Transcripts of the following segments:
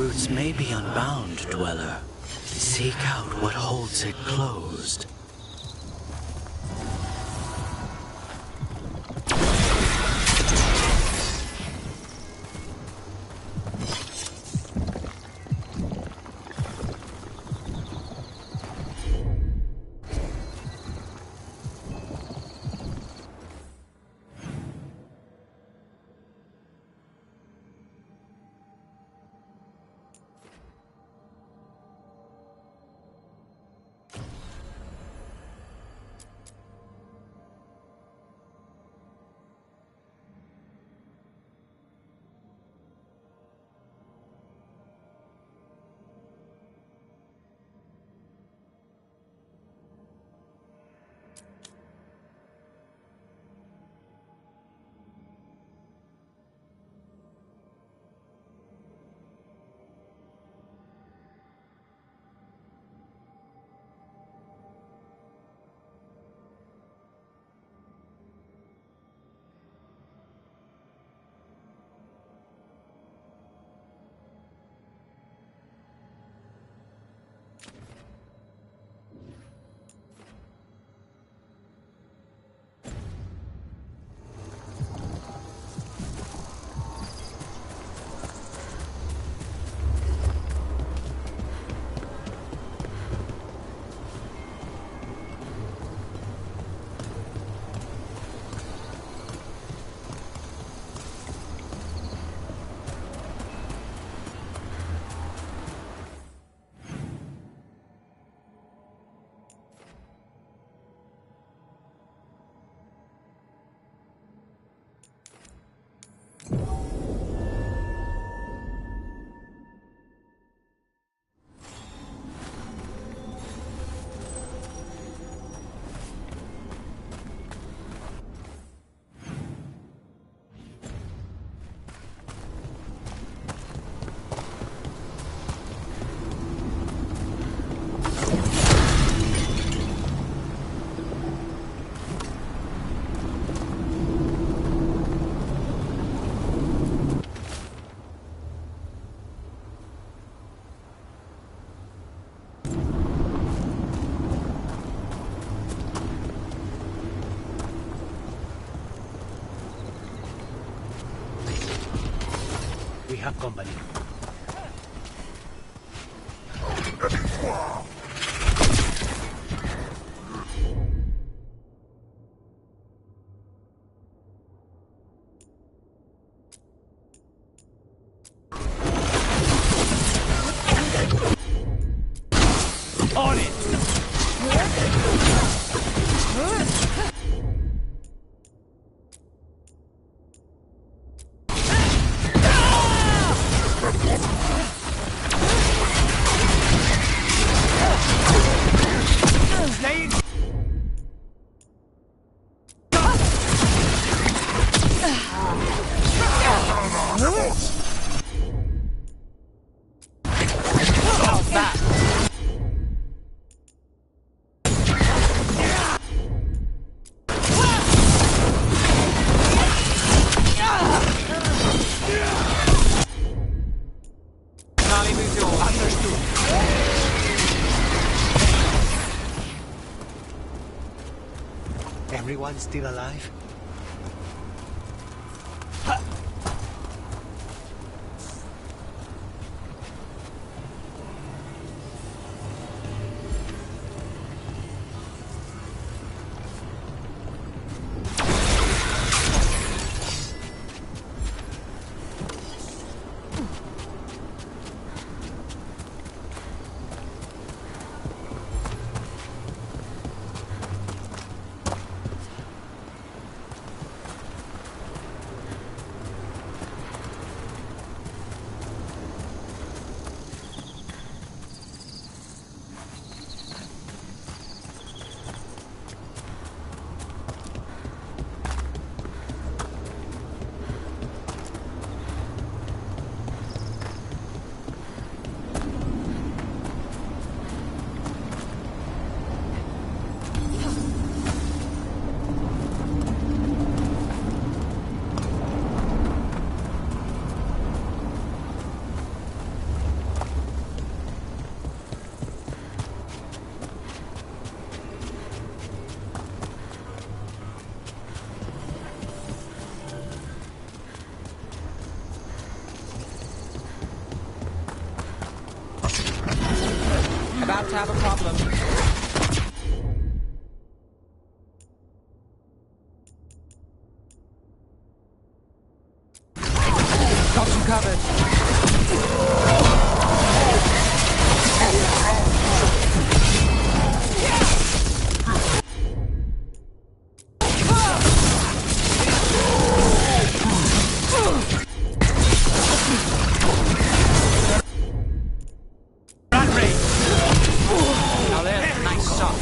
roots may be unbound, Dweller. Seek out what holds it closed. We have company. On it! Everyone still alive? about to have a problem. Got you covered. Run rate! Now there's a nice shot.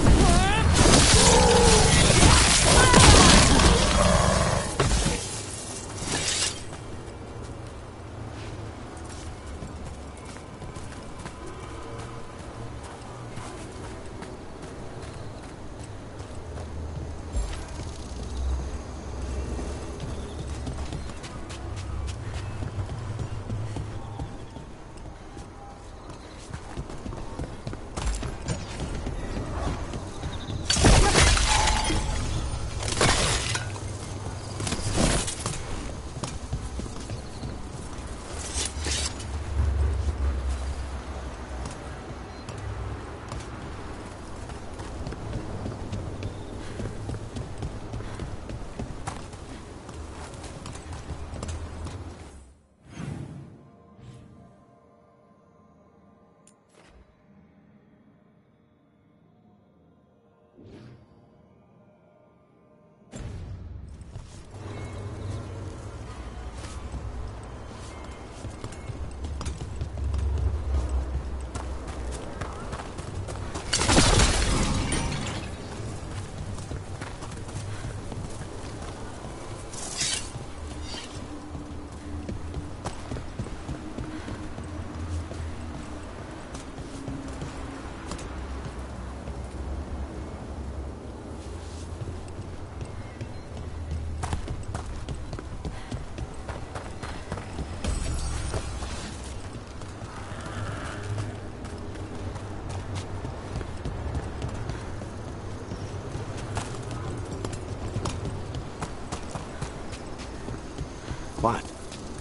What?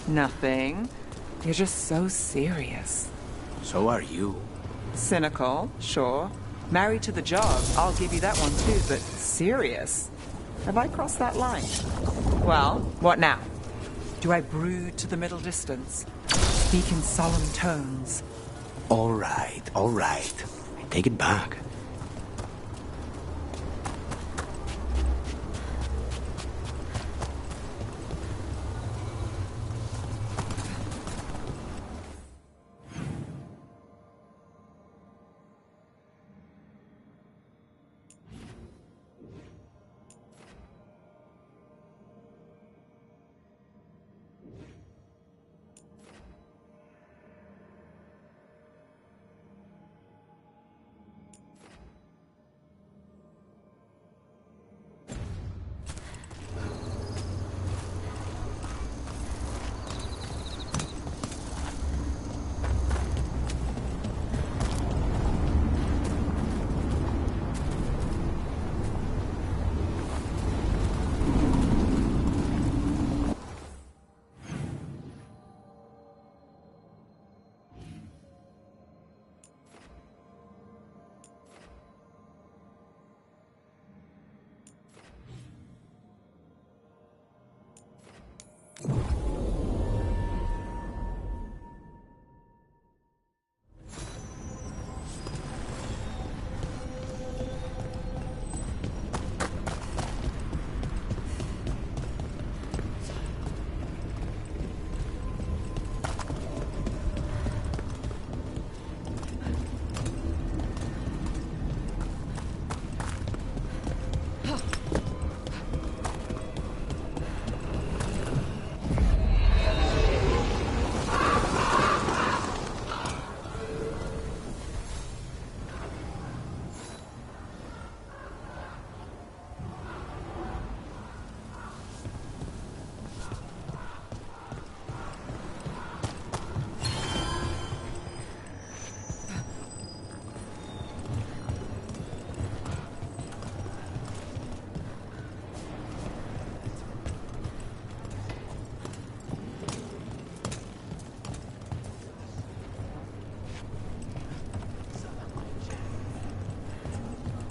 Nothing. You're just so serious. So are you. Cynical, sure. Married to the job, I'll give you that one too, but serious? Have I crossed that line? Well, what now? Do I brood to the middle distance? Speak in solemn tones? All right, all right. I take it back.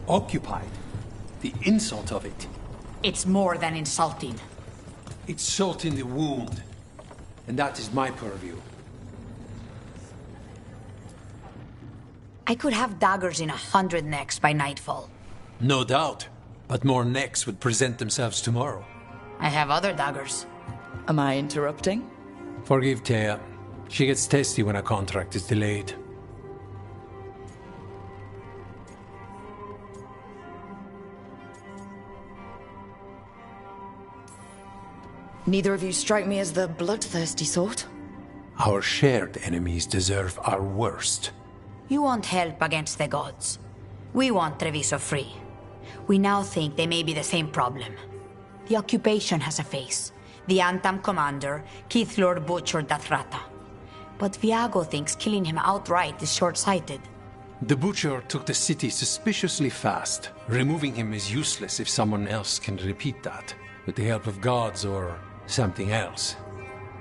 Occupied. The insult of it. It's more than insulting. It's salt in the wound. And that is my purview. I could have daggers in 100 necks by nightfall. No doubt. But more necks would present themselves tomorrow. I have other daggers. Am I interrupting? Forgive Thea. She gets testy when a contract is delayed. Neither of you strike me as the bloodthirsty sort. Our shared enemies deserve our worst. You want help against the gods. We want Treviso free. We now think they may be the same problem. The occupation has a face. The Antam commander, Keith Lord Butcher Dathrata. But Viago thinks killing him outright is short-sighted. The Butcher took the city suspiciously fast. Removing him is useless if someone else can repeat that, with the help of gods or something else.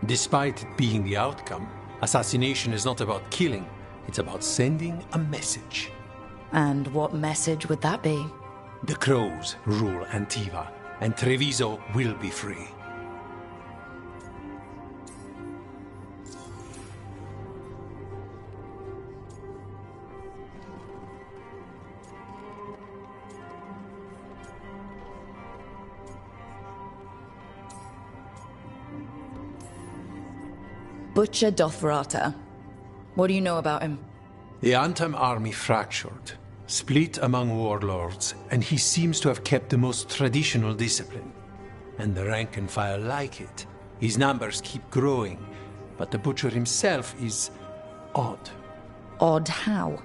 Despite it being the outcome, assassination is not about killing, it's about sending a message. And what message would that be? The Crows rule Antiva, and Treviso will be free. Butcher Dothrata. What do you know about him? The Antam army fractured, split among warlords, and he seems to have kept the most traditional discipline. And the rank and file like it. His numbers keep growing, but the Butcher himself is odd. Odd how?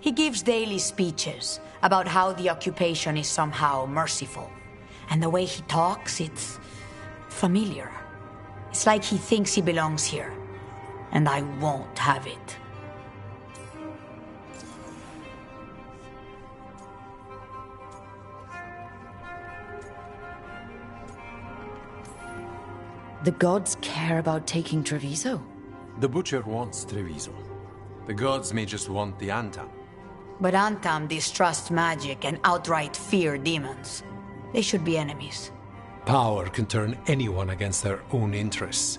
He gives daily speeches about how the occupation is somehow merciful. And the way he talks, it's familiar. It's like he thinks he belongs here. And I won't have it. The gods care about taking Treviso? The Butcher wants Treviso. The gods may just want the Antam. But Antam distrust magic and outright fear demons. They should be enemies. Power can turn anyone against their own interests,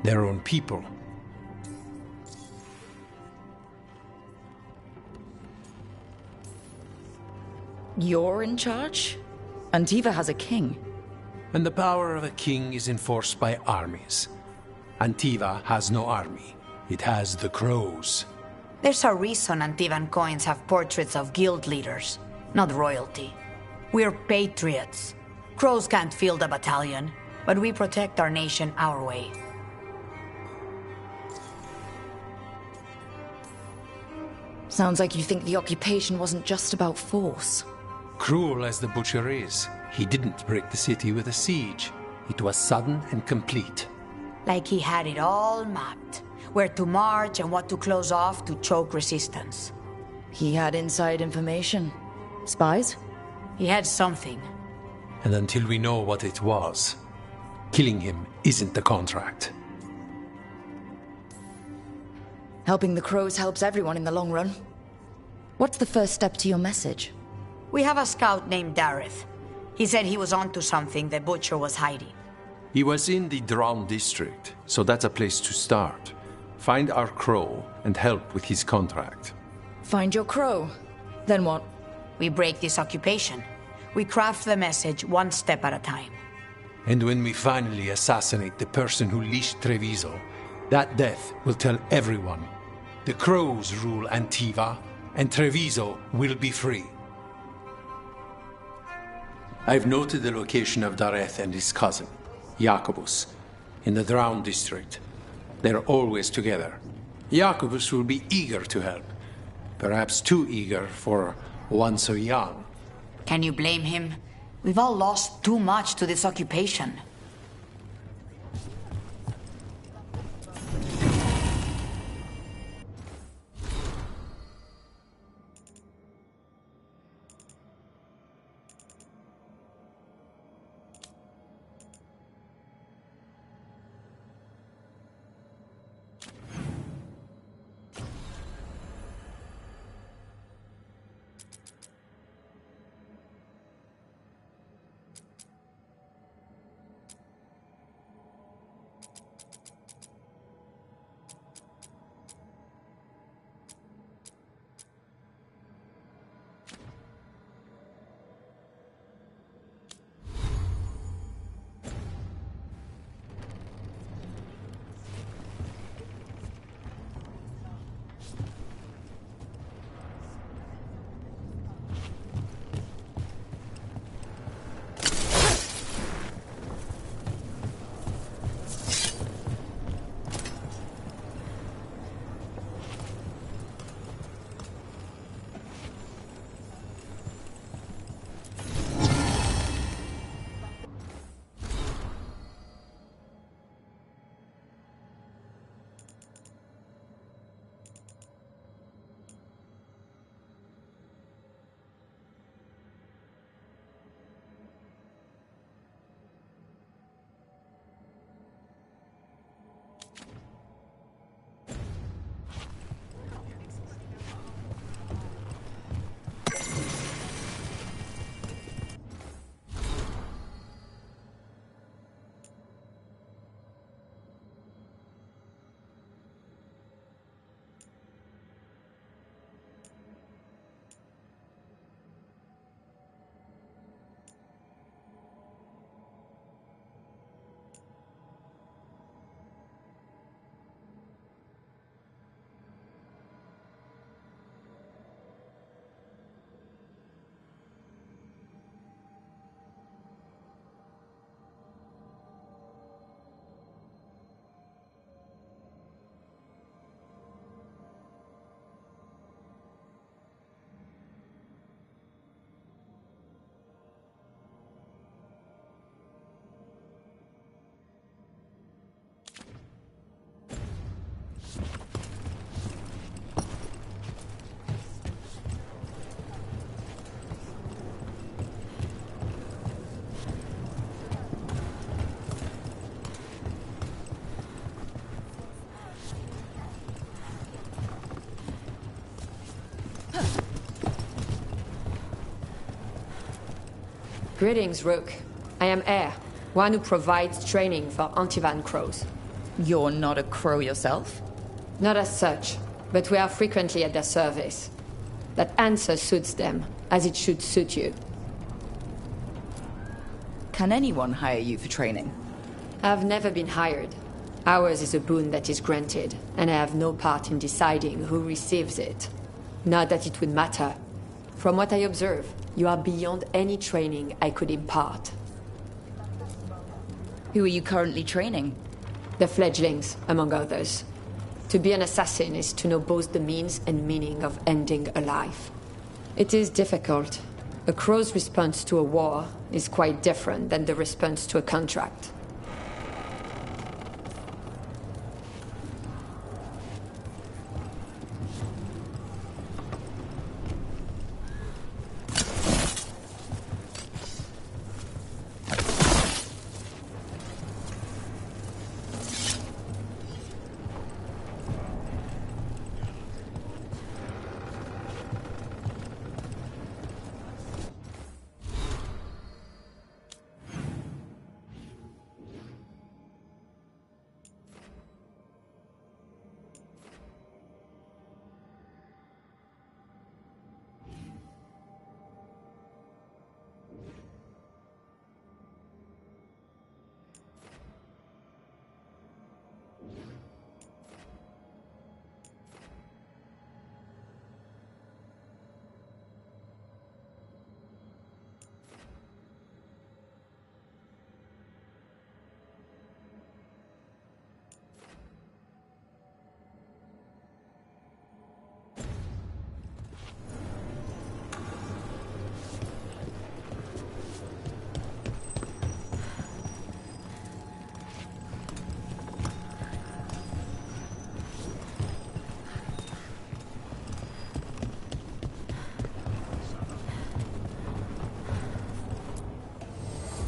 their own people. You're in charge? Antiva has a king. And the power of a king is enforced by armies. Antiva has no army. It has the Crows. There's a reason Antivan coins have portraits of guild leaders, not royalty. We're patriots. Crows can't field a battalion, but we protect our nation our way. Sounds like you think the occupation wasn't just about force. Cruel as the Butcher is, he didn't break the city with a siege. It was sudden and complete. Like he had it all mapped. Where to march and what to close off to choke resistance. He had inside information. Spies? He had something. And until we know what it was, killing him isn't the contract. Helping the Crows helps everyone in the long run. What's the first step to your message? We have a scout named Dareth. He said he was onto something the Butcher was hiding. He was in the Drown district, so that's a place to start. Find our Crow and help with his contract. Find your Crow. Then what? We break this occupation. We craft the message one step at a time. And when we finally assassinate the person who leashed Treviso, that death will tell everyone. The Crows rule Antiva, and Treviso will be free. I've noted the location of Dareth and his cousin, Jacobus, in the Drown district. They're always together. Jacobus will be eager to help. Perhaps too eager for one so young. Can you blame him? We've all lost too much to this occupation. Greetings, Rook. I am Air, one who provides training for Antivan crows. You're not a crow yourself? Not as such, but we are frequently at their service. That answer suits them, as it should suit you. Can anyone hire you for training? I've never been hired. Ours is a boon that is granted, and I have no part in deciding who receives it. Not that it would matter. From what I observe, you are beyond any training I could impart. Who are you currently training? The fledglings, among others. To be an assassin is to know both the means and meaning of ending a life. It is difficult. A crow's response to a war is quite different than the response to a contract.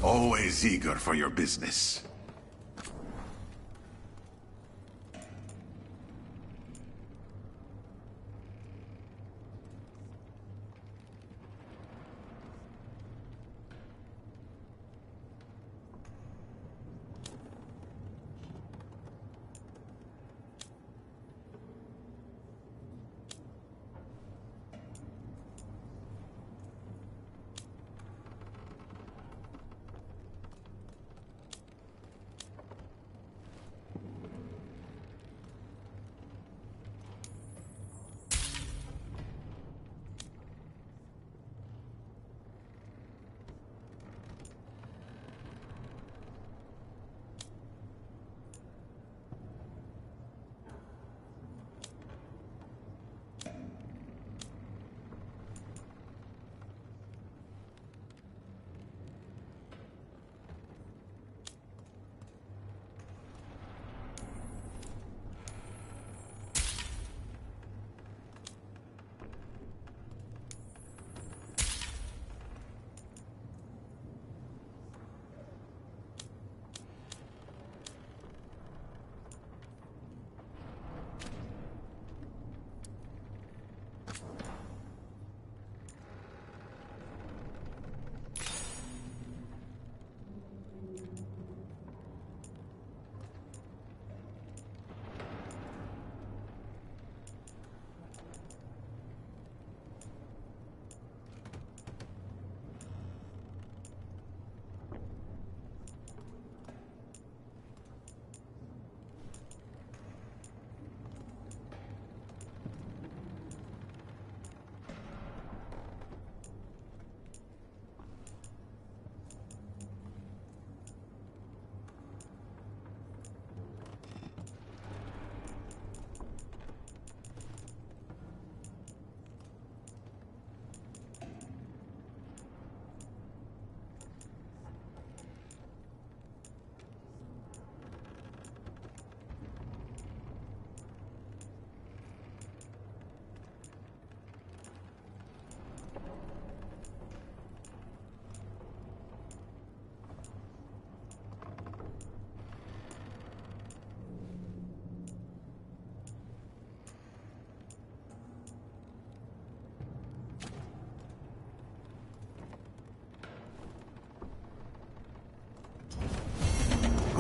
Always eager for your business.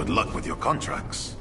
Good luck with your contracts.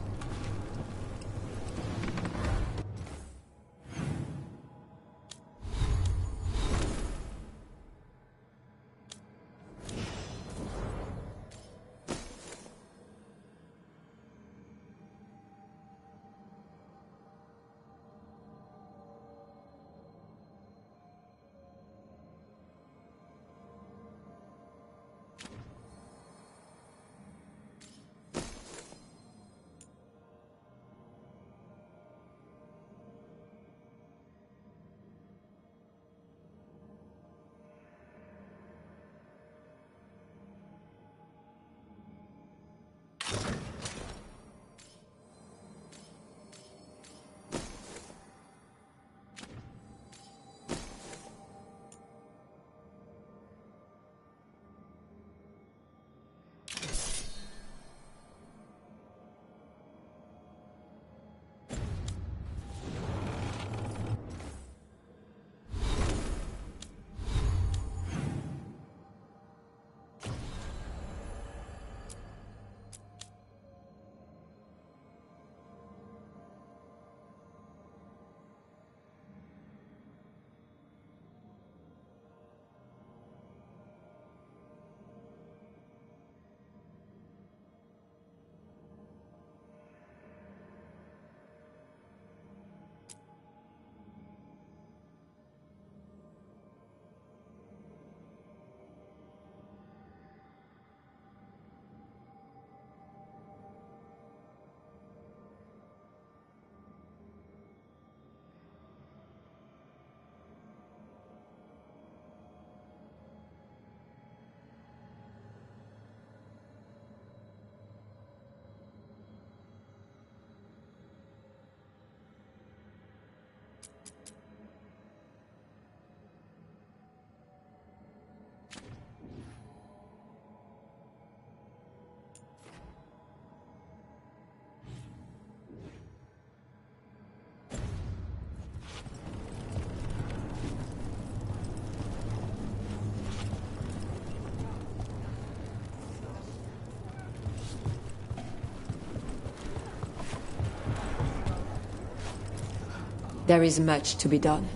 There is much to be done.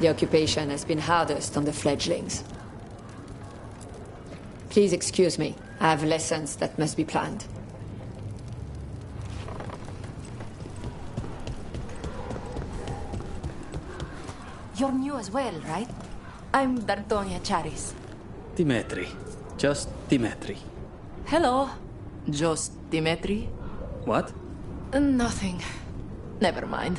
The occupation has been hardest on the fledglings. Please excuse me. I have lessons that must be planned. You're new as well, right? I'm Dartonia Charis. Dimitri. Just Dimitri. Hello. Just Dimitri? What? Nothing. Never mind.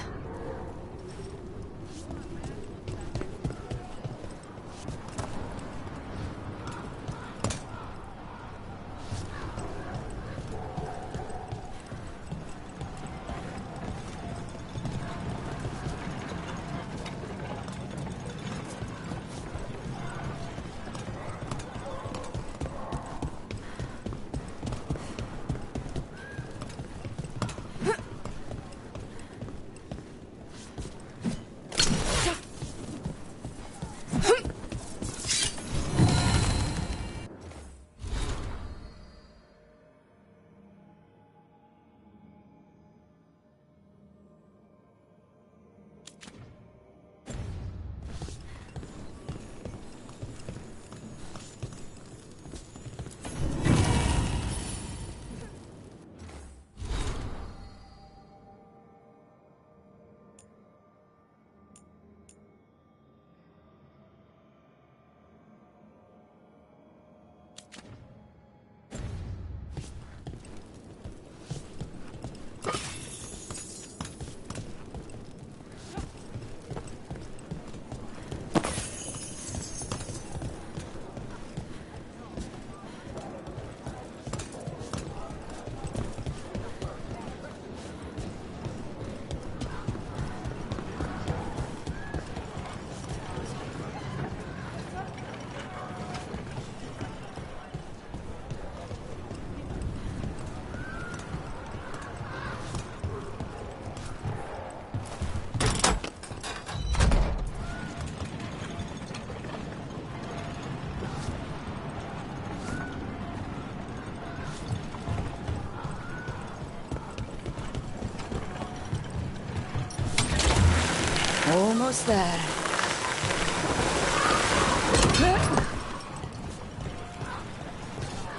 Almost there.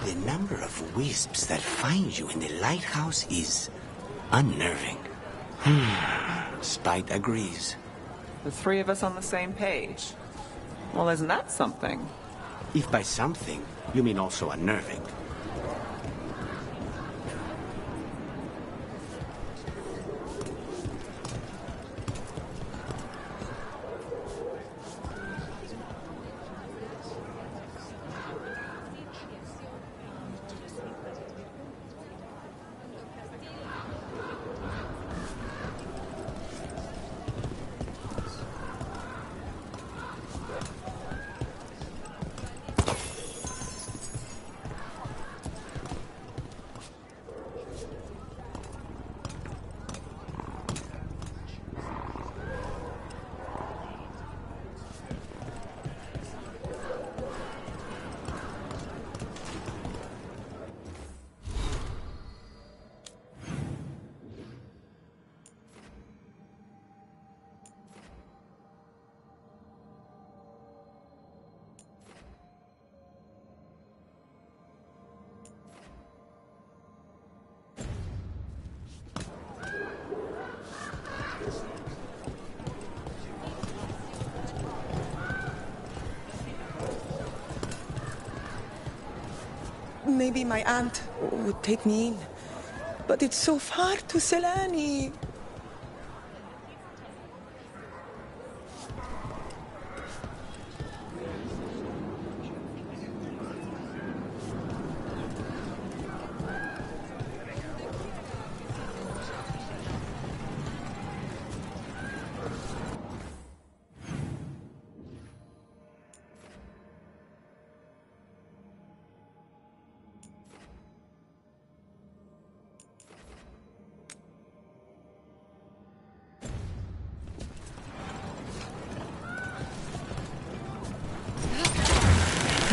The number of wisps that find you in the lighthouse is unnerving. Spite agrees. The three of us on the same page. Well, isn't that something? If by something, you mean also unnerving. Maybe my aunt would take me in. But it's so far to Selani.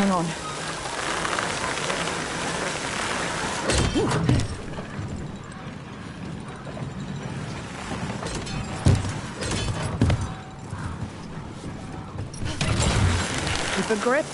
Hang on. Keep a grip.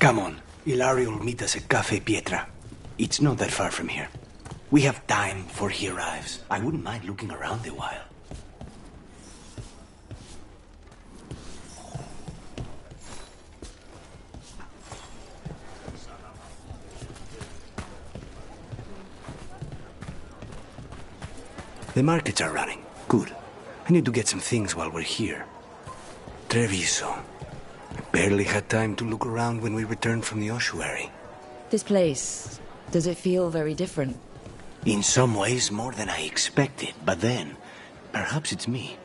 Come on. Ilari will meet us at Cafe Pietra. It's not that far from here. We have time before he arrives. I wouldn't mind looking around a while. The markets are running. Good. I need to get some things while we're here. Treviso. I barely had time to look around when we returned from the ossuary. This place, does it feel very different? In some ways, more than I expected. But then, perhaps it's me.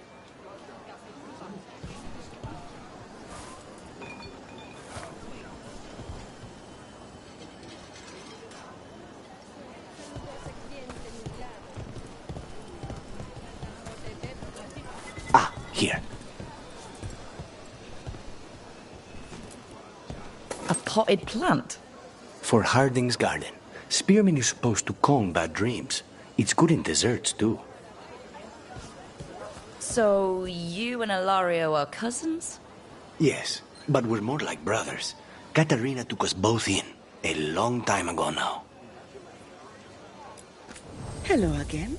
Ah, here. A potted plant? For Harding's garden. Spearmint is supposed to calm bad dreams. It's good in desserts, too. So, you and Ilario are cousins? Yes, but we're more like brothers. Katarina took us both in, a long time ago now. Hello again.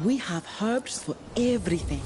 We have herbs for everything.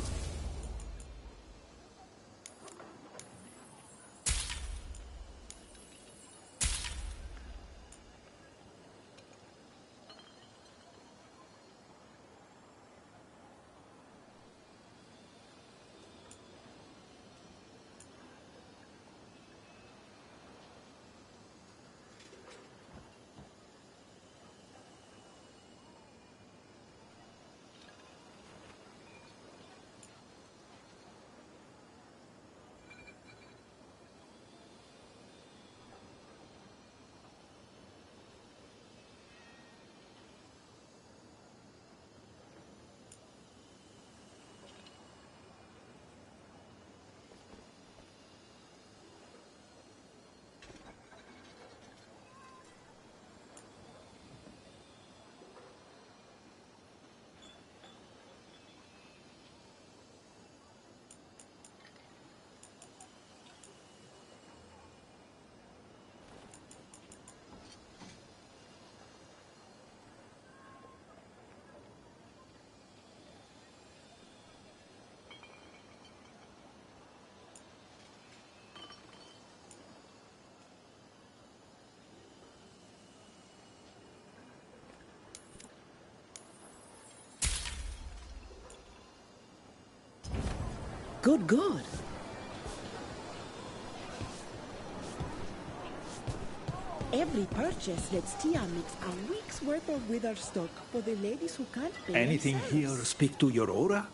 Good, good. Every purchase lets Tia mix a week's worth of wither stock for the ladies who can't pay Anything here themselves. speak to your aura?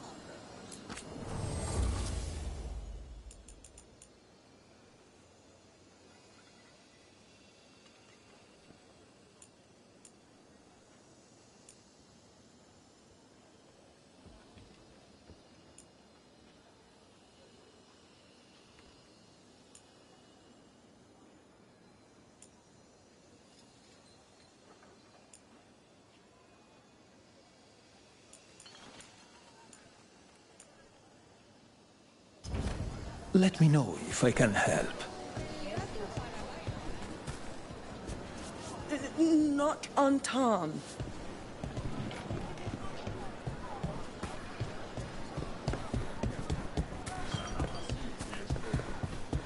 Let me know if I can help. Not on Tom.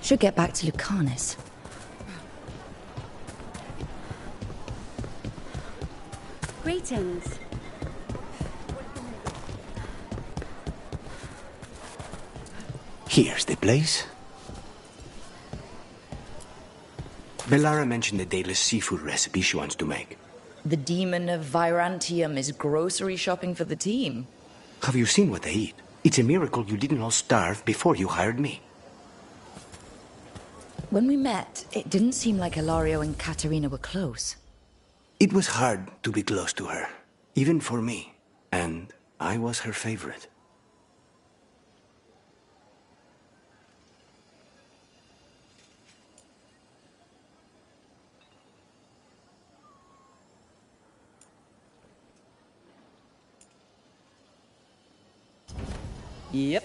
Should get back to Lucanus. Greetings. Here's the place. Bellara mentioned the daily seafood recipe she wants to make. The demon of Virantium is grocery shopping for the team. Have you seen what they eat? It's a miracle you didn't all starve before you hired me. When we met, it didn't seem like Ilario and Katerina were close. It was hard to be close to her, even for me. And I was her favorite. Yep.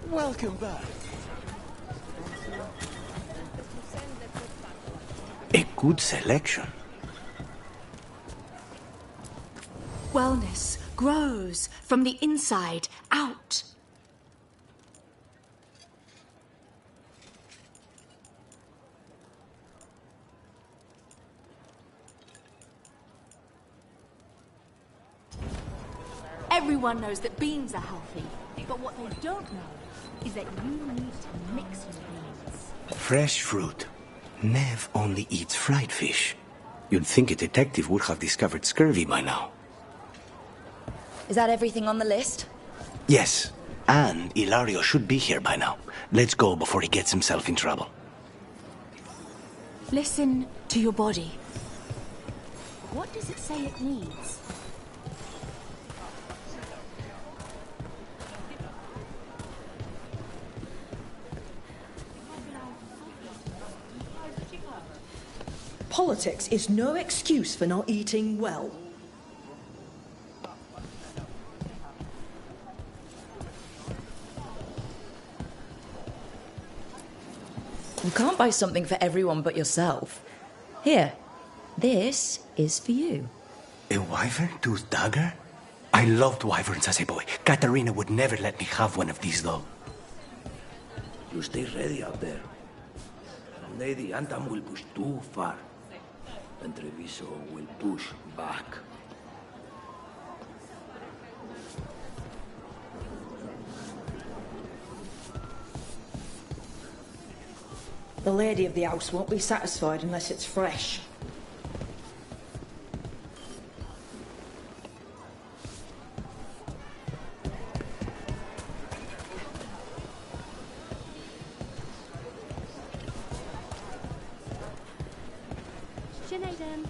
Welcome back. A good selection. Wellness grows from the inside out. Everyone knows that beans are healthy, but what they don't know is that you need to mix your beans. Fresh fruit. Nev only eats fried fish. You'd think a detective would have discovered scurvy by now. Is that everything on the list? Yes, and Ilario should be here by now. Let's go before he gets himself in trouble. Listen to your body. What does it say it needs? Politics is no excuse for not eating well. You can't buy something for everyone but yourself. Here, this is for you. A wyvern-toothed dagger? I loved wyverns as a boy. Katarina would never let me have one of these, though. You stay ready out there. Someday the Antam will push too far, and Treviso will push back. The lady of the house won't be satisfied unless it's fresh. Sinead,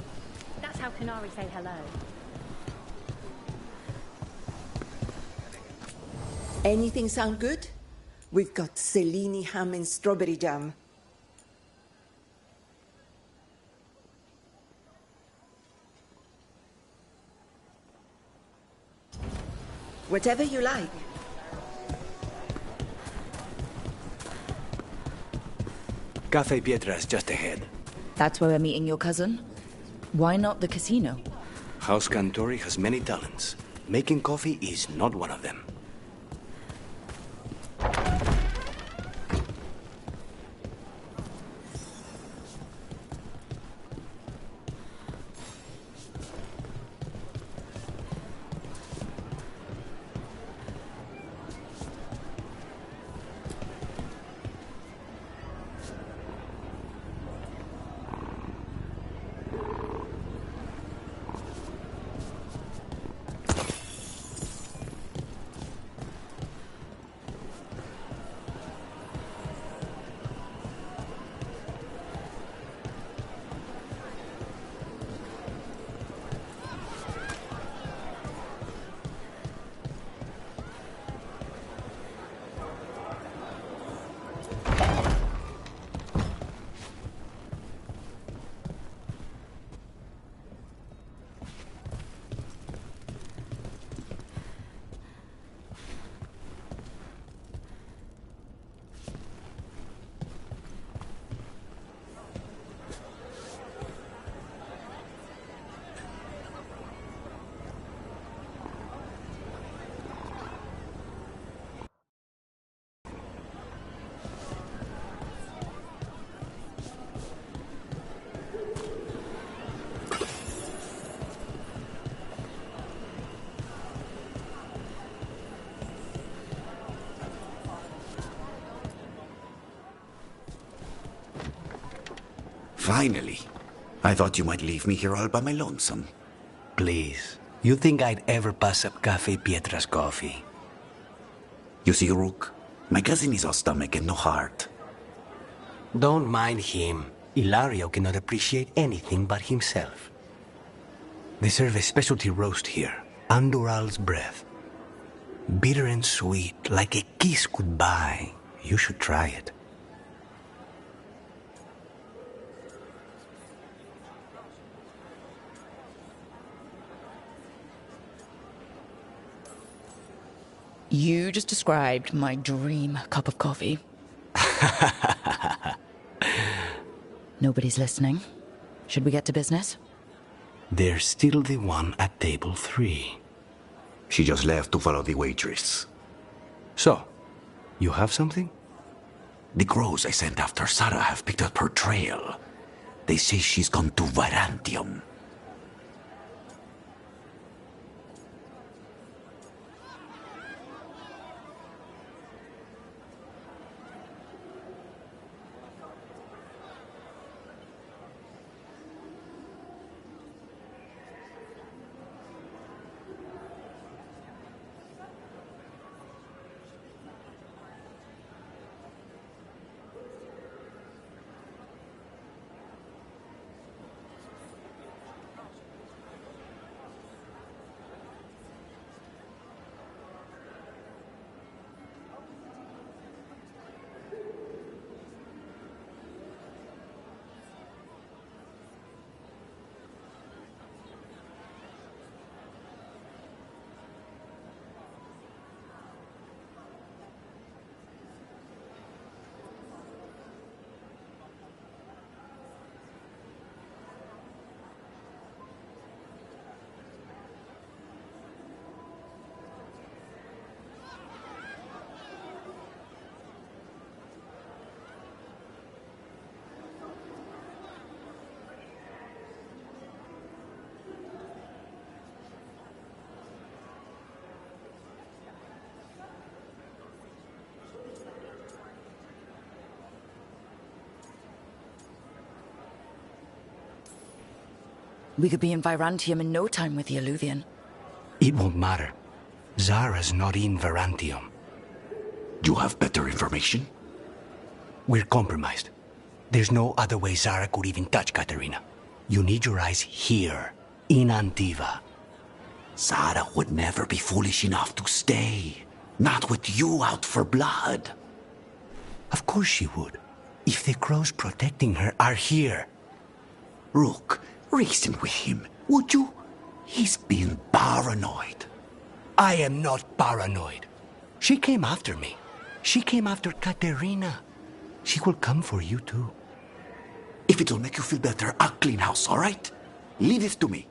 that's how Canary say hello. Anything sound good? We've got Cellini ham and strawberry jam. Whatever you like. Cafe Pietra's just ahead. That's where we're meeting your cousin? Why not the casino? House Cantori has many talents. Making coffee is not one of them. Finally. I thought you might leave me here all by my lonesome. Please. You think I'd ever pass up Cafe Pietra's coffee? You see, Rook, my cousin is all stomach and no heart. Don't mind him. Ilario cannot appreciate anything but himself. They serve a specialty roast here, Andoral's breath. Bitter and sweet, like a kiss goodbye. You should try it. You just described my dream cup of coffee. Nobody's listening. Should we get to business? There's still the one at table 3. She just left to follow the waitress. So, you have something? The crows I sent after Sarah have picked up her trail. They say she's gone to Varantium. We could be in Virantium in no time with the Alluvian. It won't matter. Zara's not in Varantium. You have better information? We're compromised. There's no other way Zara could even touch Katerina. You need your eyes here, in Antiva. Zara would never be foolish enough to stay. Not with you out for blood. Of course she would. If the crows protecting her are here. Rook, reason with him, would you? He's been paranoid. I am not paranoid. She came after me. She came after Katerina. She will come for you too. If it'll make you feel better, I'll clean house, all right? Leave this to me.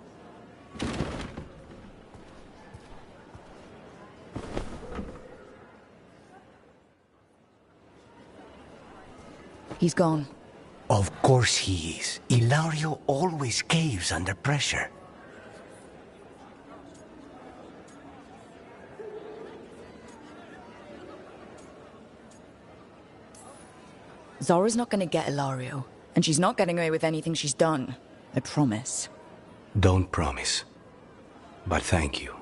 He's gone. Of course he is. Ilario always caves under pressure. Zora's not going to get Ilario, and she's not getting away with anything she's done. I promise. Don't promise. But thank you.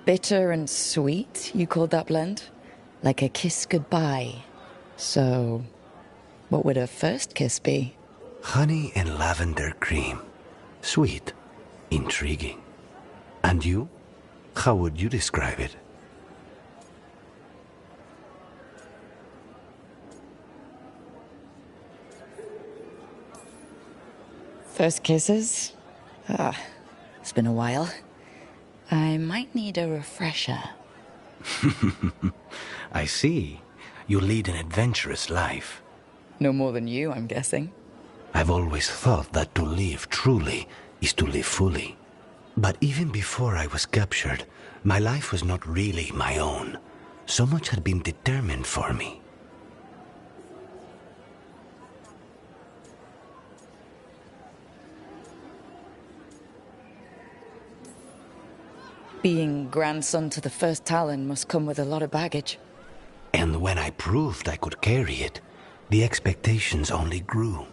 Bitter and sweet, you called that blend? Like a kiss goodbye. So, what would a first kiss be? Honey and lavender cream. Sweet. Intriguing. And you? How would you describe it? First kisses? It's been a while. I might need a refresher. I see. You lead an adventurous life. No more than you, I'm guessing. I've always thought that to live truly is to live fully. But even before I was captured, my life was not really my own. So much had been determined for me. Being grandson to the first Talon must come with a lot of baggage. And when I proved I could carry it, the expectations only grew.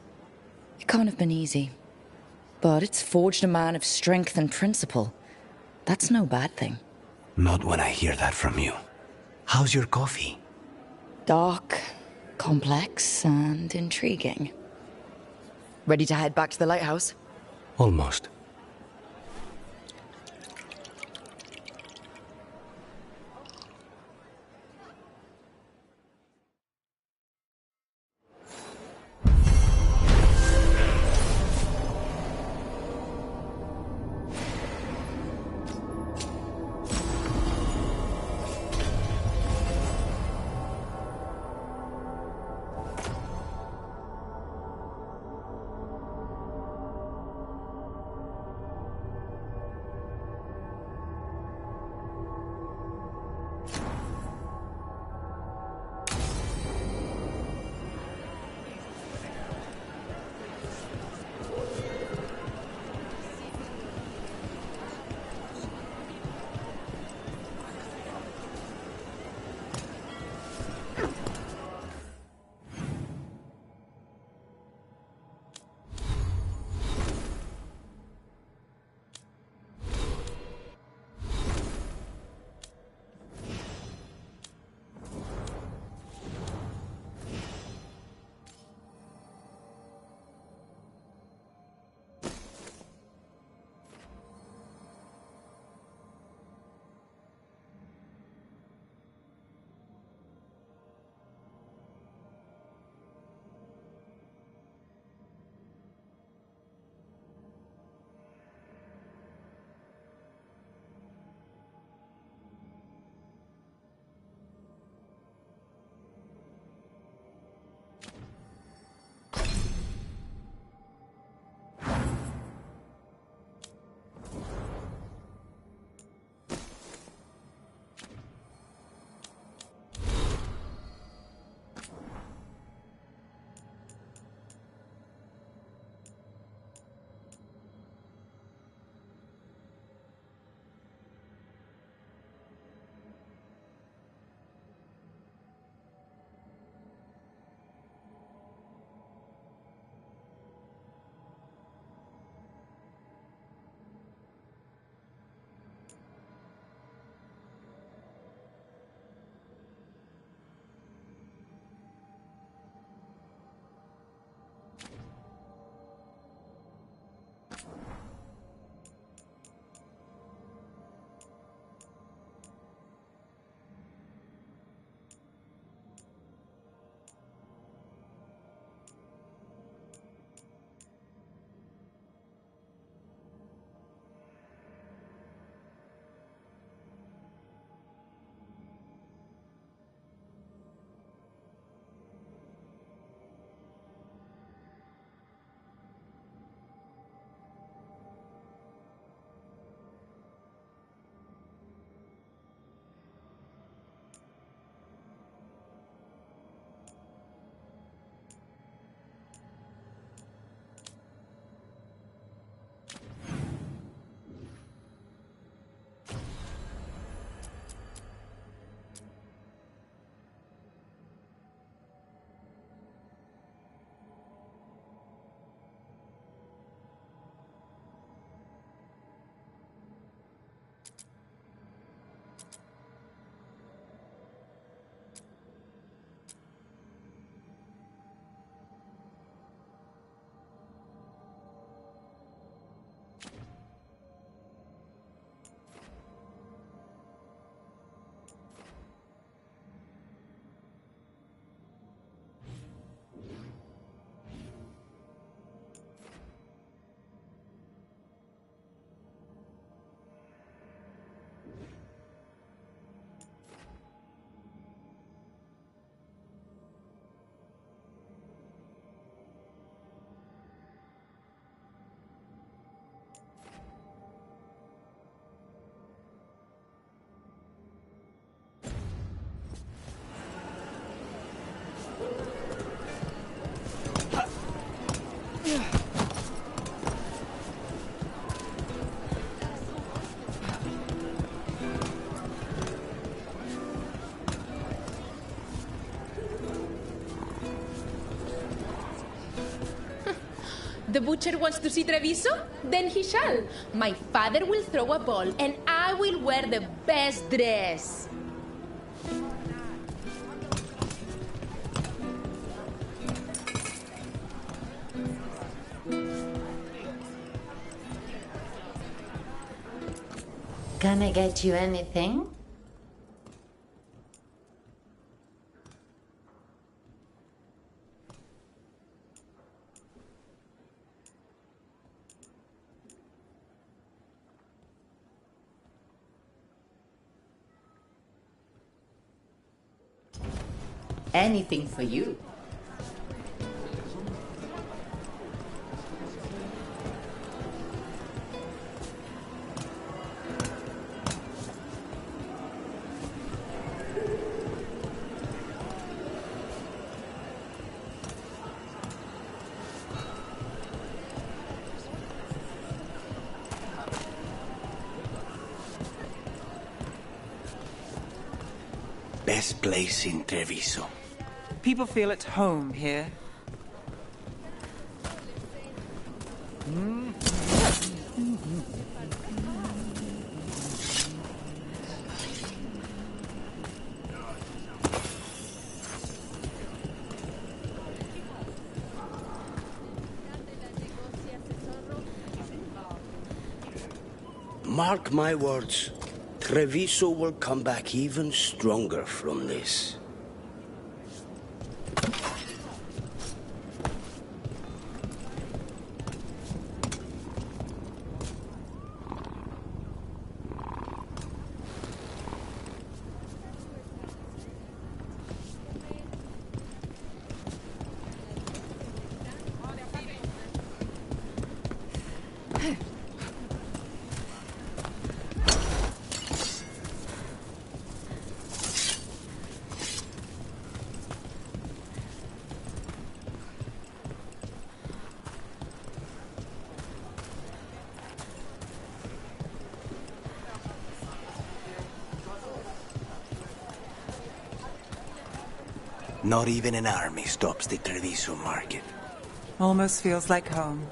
It can't have been easy. But it's forged a man of strength and principle. That's no bad thing. Not when I hear that from you. How's your coffee? Dark, complex, and intriguing. Ready to head back to the lighthouse? Almost. The butcher wants to see Treviso? Then he shall. My father will throw a ball, and I will wear the best dress. Can I get you anything? Anything for you. Best place in Treviso. People feel at home here. Mark my words. Treviso will come back even stronger from this. Not even an army stops the Treviso market. Almost feels like home.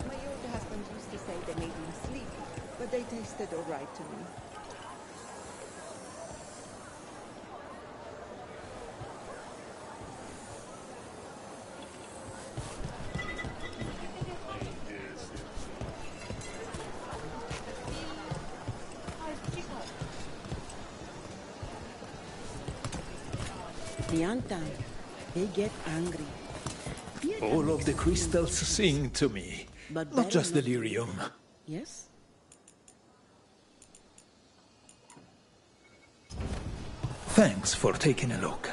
My old husband used to say they made him sleep, but they tasted all right to me. The Antam, they get angry. All of the crystals sing to me, But not better just not- delirium. Yes? Thanks for taking a look.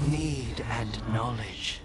need and knowledge.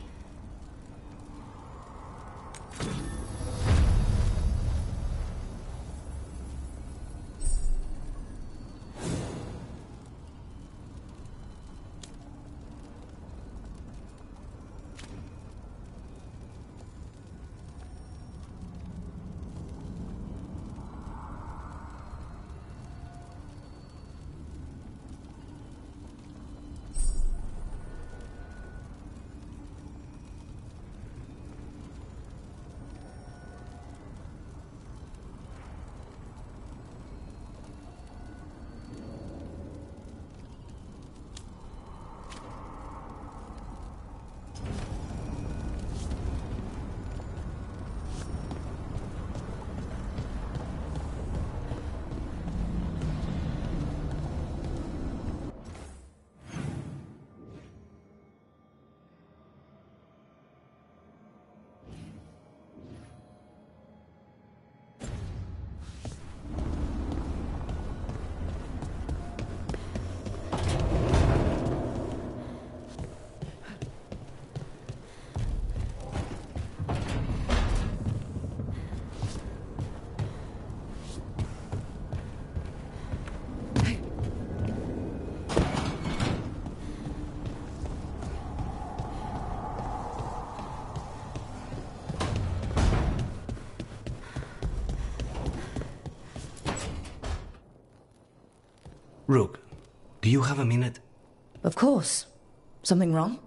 Rook, do you have a minute? Of course. Something wrong?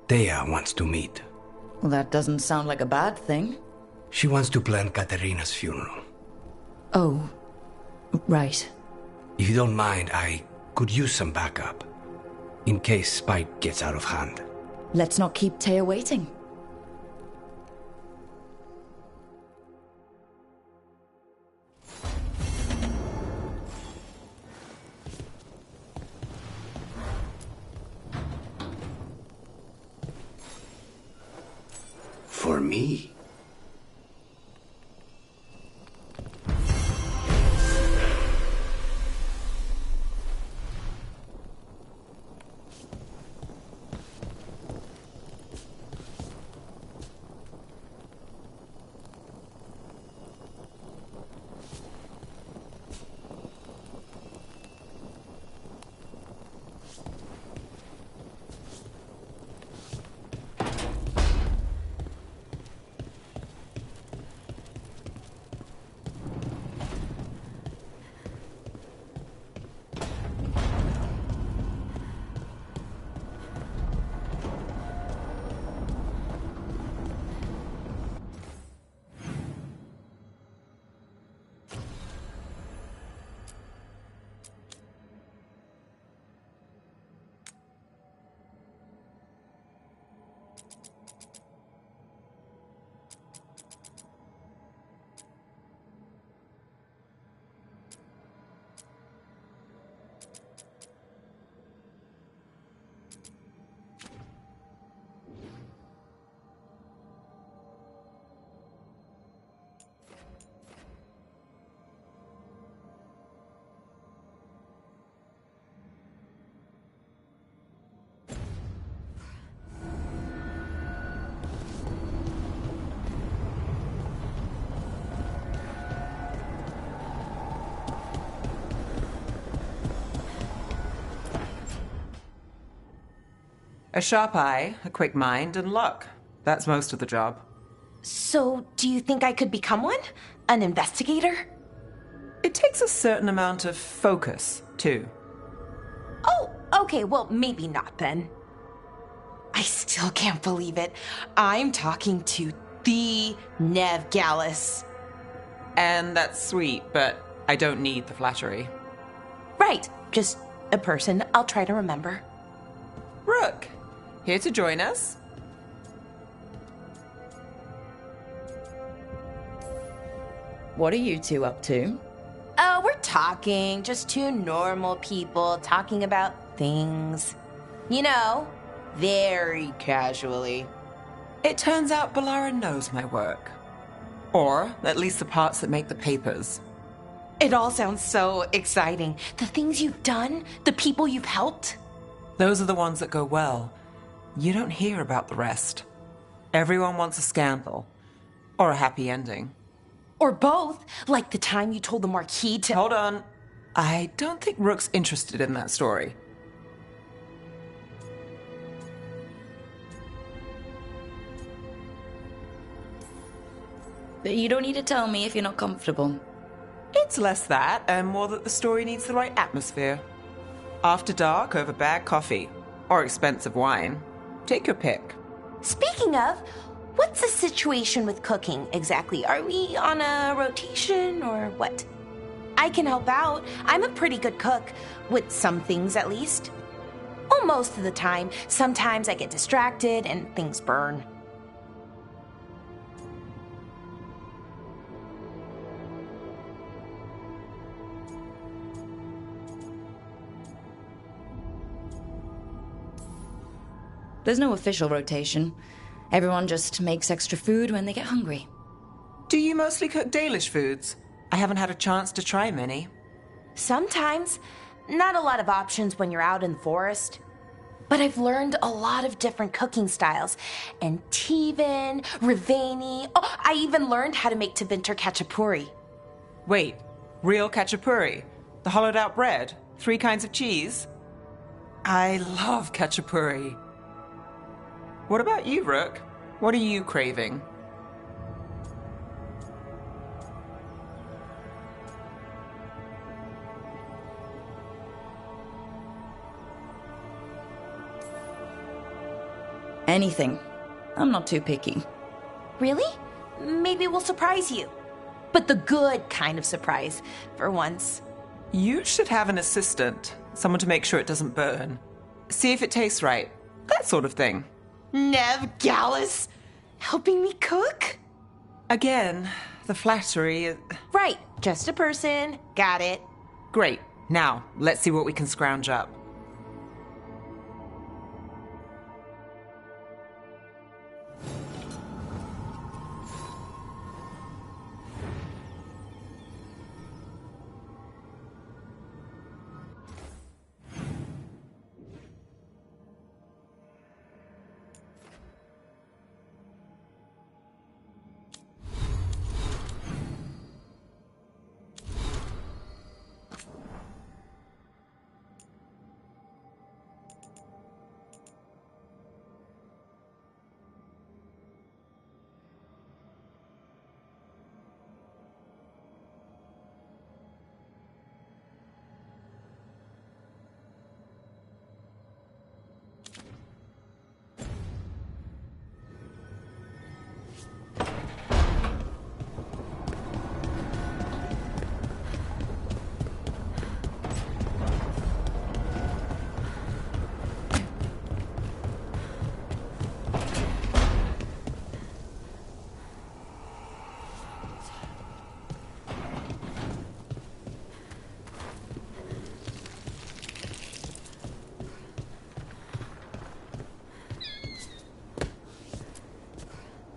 Thea wants to meet. Well, that doesn't sound like a bad thing. She wants to plan Katerina's funeral. Oh, right. If you don't mind, I could use some backup. In case Spike gets out of hand. Let's not keep Thea waiting. For me? A sharp eye, a quick mind, and luck. That's most of the job. So, do you think I could become one? An investigator? It takes a certain amount of focus, too. Oh, okay, well, maybe not then. I still can't believe it. I'm talking to the Nev Gallus. And that's sweet, but I don't need the flattery. Right, just a person I'll try to remember. Rook, here to join us? What are you two up to? We're talking, just two normal people talking about things. You know, very casually. It turns out Balara knows my work. Or at least the parts that make the papers. It all sounds so exciting. The things you've done, the people you've helped. Those are the ones that go well. You don't hear about the rest. Everyone wants a scandal. Or a happy ending. Or both, like the time you told the Marquis to— Hold on. I don't think Rook's interested in that story. But you don't need to tell me if you're not comfortable. It's less that, and more that the story needs the right atmosphere. After dark over bad coffee. Or expensive wine. Take your pick. Speaking of, what's the situation with cooking exactly? Are we on a rotation or what? I can help out. I'm a pretty good cook, with some things at least. Well, most of the time. Sometimes I get distracted and things burn. There's no official rotation. Everyone just makes extra food when they get hungry. Do you mostly cook Dalish foods? I haven't had a chance to try many. Sometimes. Not a lot of options when you're out in the forest. But I've learned a lot of different cooking styles. And Tivin, Rivani. Oh, I even learned how to make Tevinter Khachapuri. Wait, real khachapuri? The hollowed out bread? 3 kinds of cheese? I love khachapuri. What about you, Rook? What are you craving? Anything. I'm not too picky. Really? Maybe we'll surprise you. But the good kind of surprise, for once. You should have an assistant. Someone to make sure it doesn't burn. See if it tastes right. That sort of thing. Nev Gallus, helping me cook? Again, the flattery is... Right, just a person. Got it. Great. Now, let's see what we can scrounge up.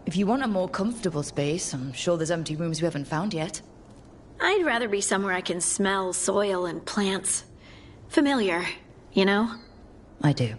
If you want a more comfortable space, I'm sure there's empty rooms we haven't found yet. I'd rather be somewhere I can smell soil and plants. Familiar, you know? I do.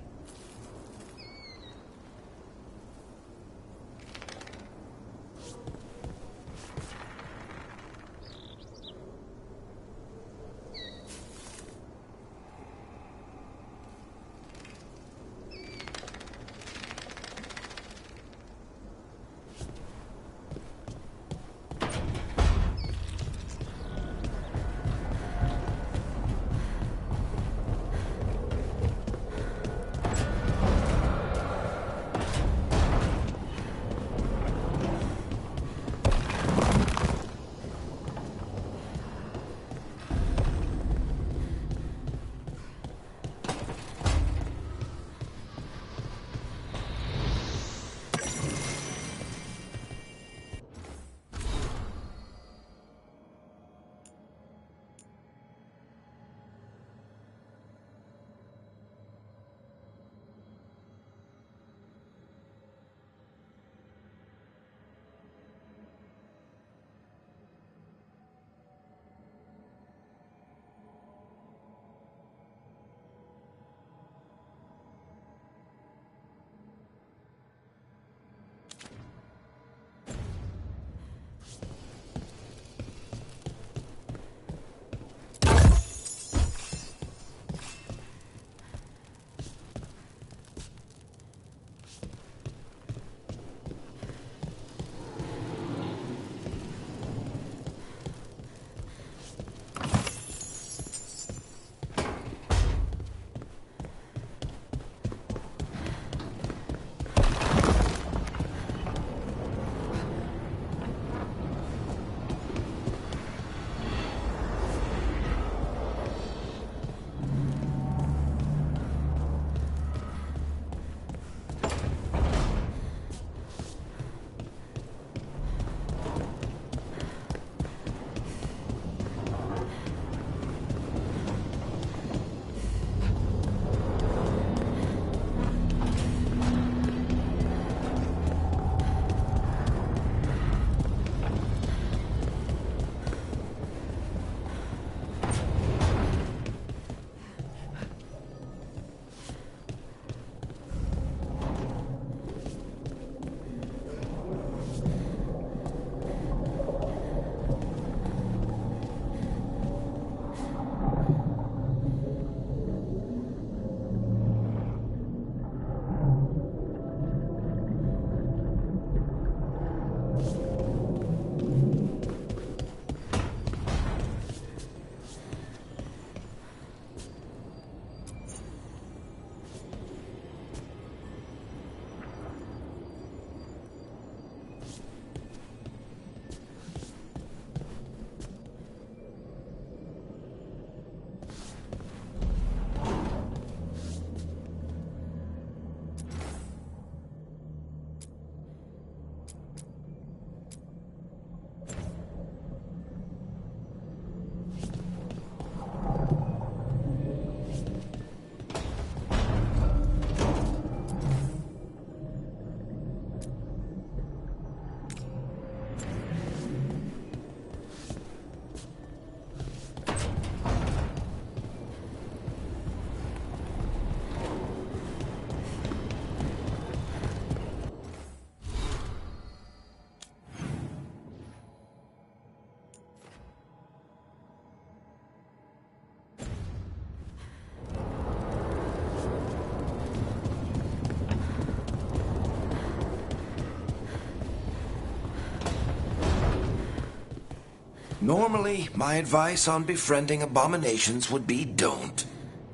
Normally, my advice on befriending abominations would be don't.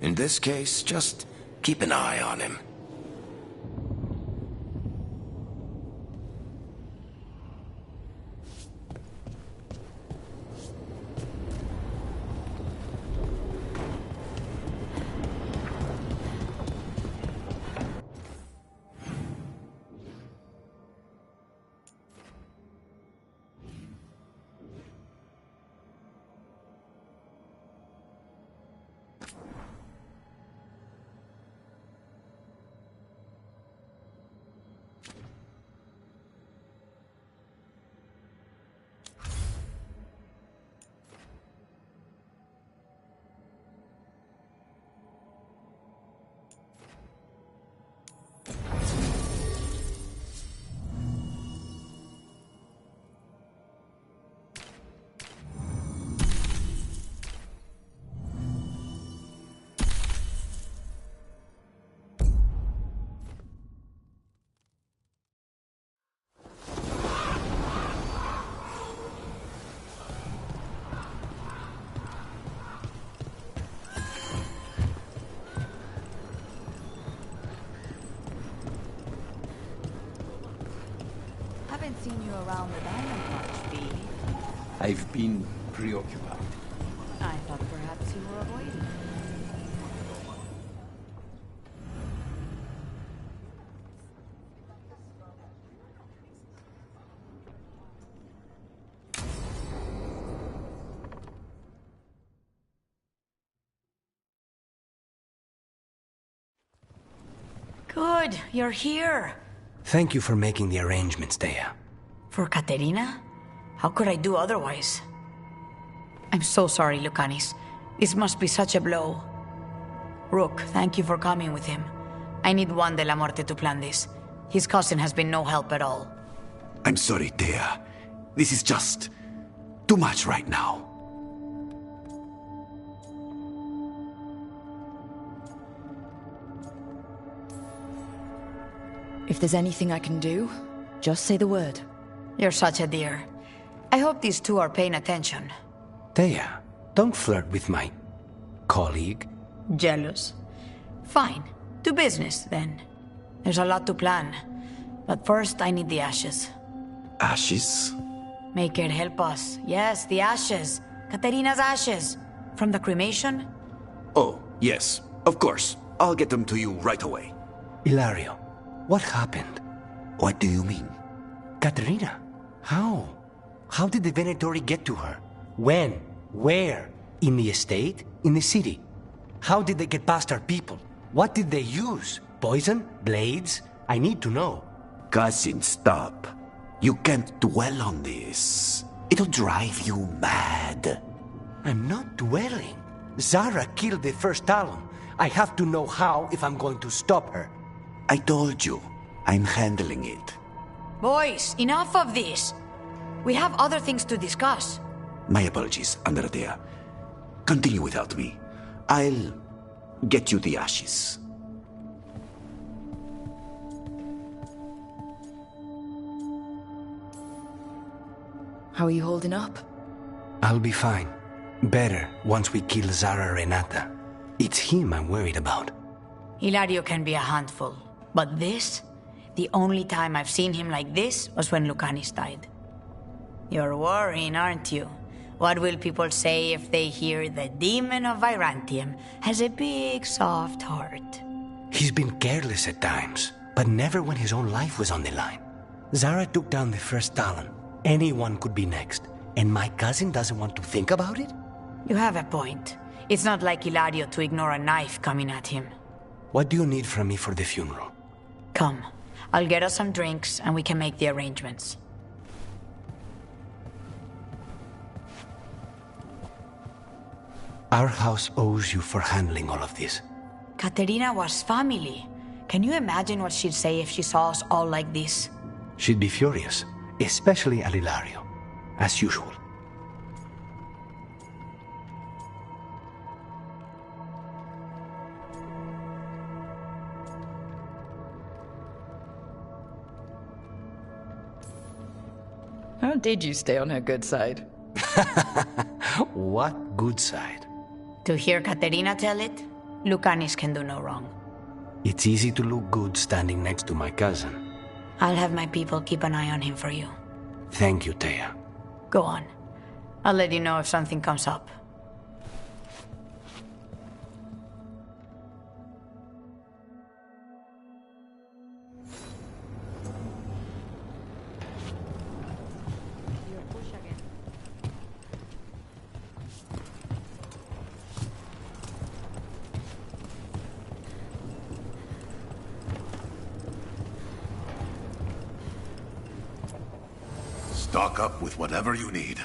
In this case, just keep an eye on him. Haven't seen you around the diamond much, V. I've been preoccupied. I thought perhaps you were avoiding me. Good, you're here. Thank you for making the arrangements, Dea. For Katerina? How could I do otherwise? I'm so sorry, Lucanis. This must be such a blow. Rook, thank you for coming with him. I need Juan de la Muerte to plan this. His cousin has been no help at all. I'm sorry, Dea. This is just too much right now. If there's anything I can do, just say the word. You're such a dear. I hope these two are paying attention. Dea, don't flirt with my colleague. Jealous. Fine. To business, then. There's a lot to plan. But first, I need the ashes. Ashes? Make it help us. Yes, the ashes. Katerina's ashes. From the cremation? Oh, yes, of course. I'll get them to you right away. Hilario, what happened? What do you mean? Katerina, how? How did the Venatori get to her? When? Where? In the estate? In the city? How did they get past our people? What did they use? Poison? Blades? I need to know. Cousin, stop. You can't dwell on this. It'll drive you mad. I'm not dwelling. Zara killed the first Talon. I have to know how if I'm going to stop her. I told you, I'm handling it. Boys, enough of this. We have other things to discuss. My apologies, Andradea. Continue without me. I'll get you the ashes. How are you holding up? I'll be fine. Better once we kill Zara Renata. It's him I'm worried about. Hilario can be a handful. But this? The only time I've seen him like this was when Lucanis died. You're worrying, aren't you? What will people say if they hear the demon of Virantium has a big, soft heart? He's been careless at times, but never when his own life was on the line. Zara took down the first Talon. Anyone could be next. And my cousin doesn't want to think about it? You have a point. It's not like Hilario to ignore a knife coming at him. What do you need from me for the funeral? Come. I'll get us some drinks and we can make the arrangements. Our house owes you for handling all of this. Katerina was family. Can you imagine what she'd say if she saw us all like this? She'd be furious, especially at Hilario, as usual. How did you stay on her good side? What good side? To hear Katerina tell it, Lucanis can do no wrong. It's easy to look good standing next to my cousin. I'll have my people keep an eye on him for you. Thank you, Thea. Go on. I'll let you know if something comes up. Stock up with whatever you need.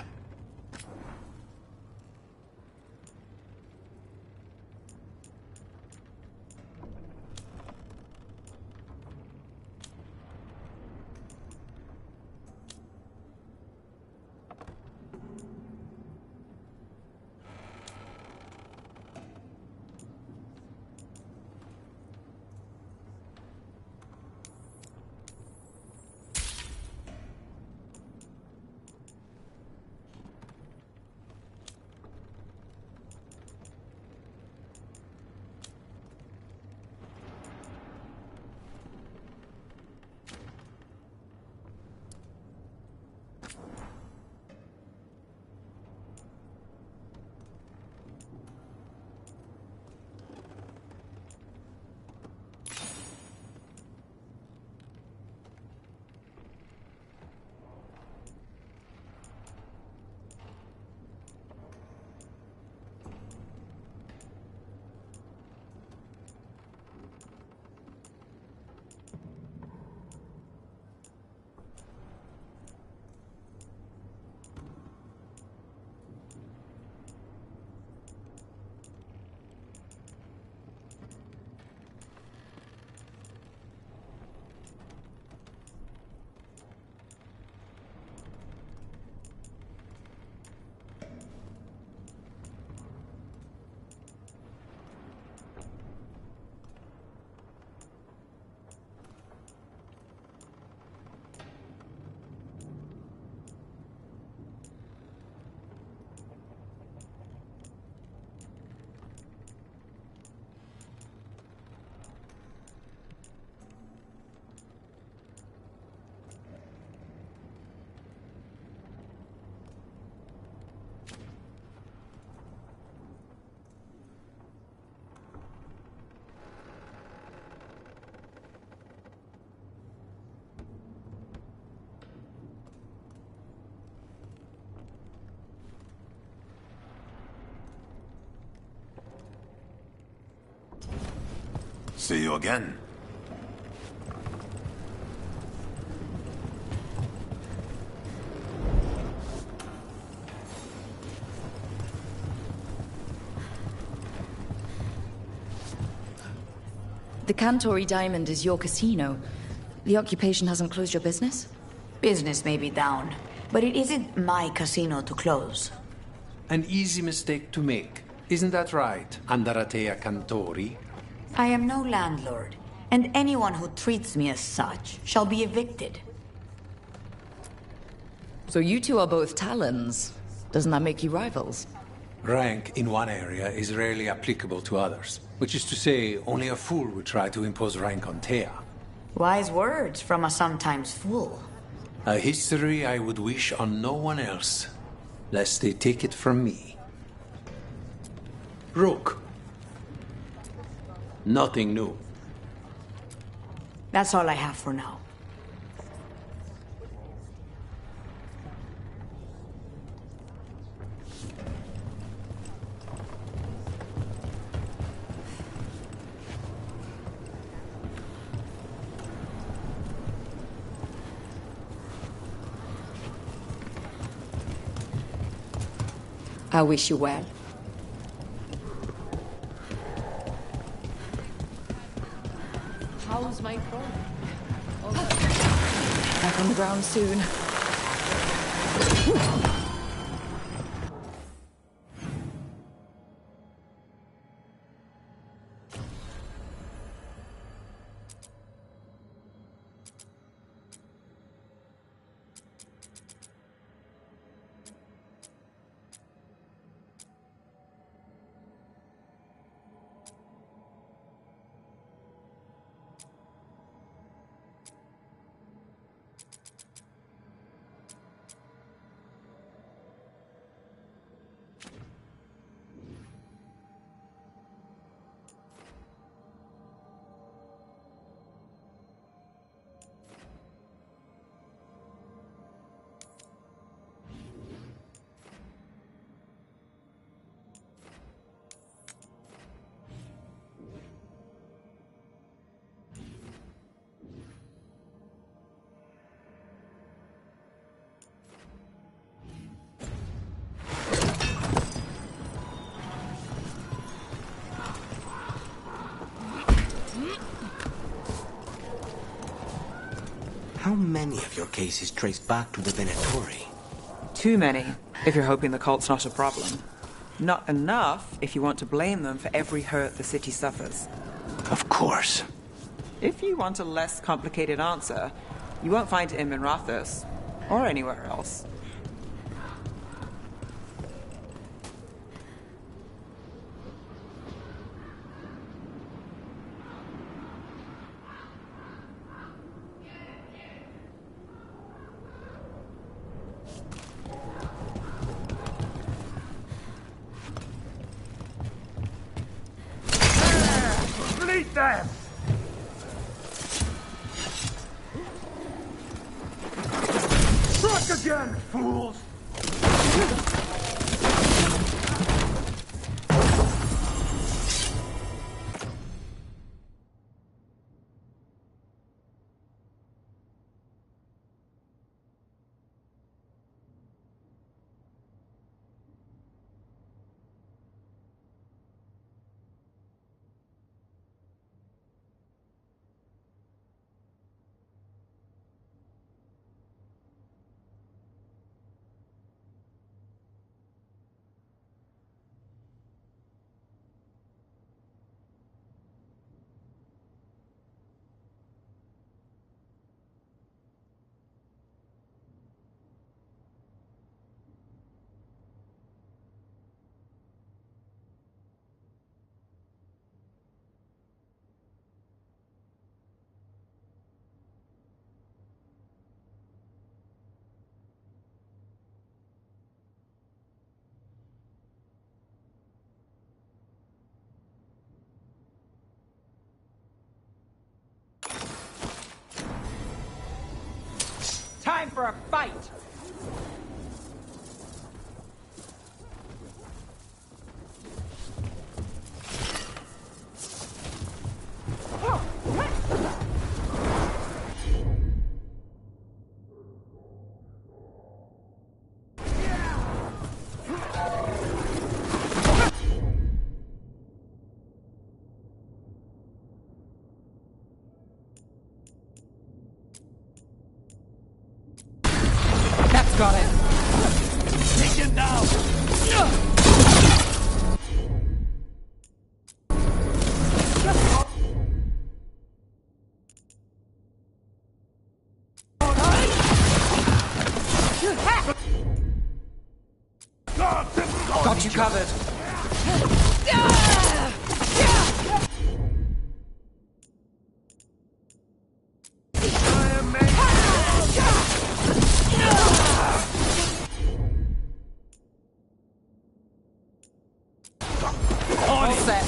See you again. The Cantori Diamond is your casino. The occupation hasn't closed your business? Business may be down, but it isn't my casino to close. An easy mistake to make. Isn't that right, Andaratea Cantori? I am no landlord, and anyone who treats me as such shall be evicted. So you two are both Talons. Doesn't that make you rivals? Rank in one area is rarely applicable to others, which is to say, only a fool would try to impose rank on Thea. Wise words from a sometimes fool. A history I would wish on no one else, lest they take it from me. Rook. Nothing new. That's all I have for now. I wish you well. How's my phone? Back on the ground soon. How many of your cases trace back to the Venatori? Too many, if you're hoping the cult's not a problem. Not enough if you want to blame them for every hurt the city suffers. Of course. If you want a less complicated answer, you won't find it in Minrathous, or anywhere else. Delete them! Strike again, fools! Time for a fight! Got it. Take him down! Got you covered. All set.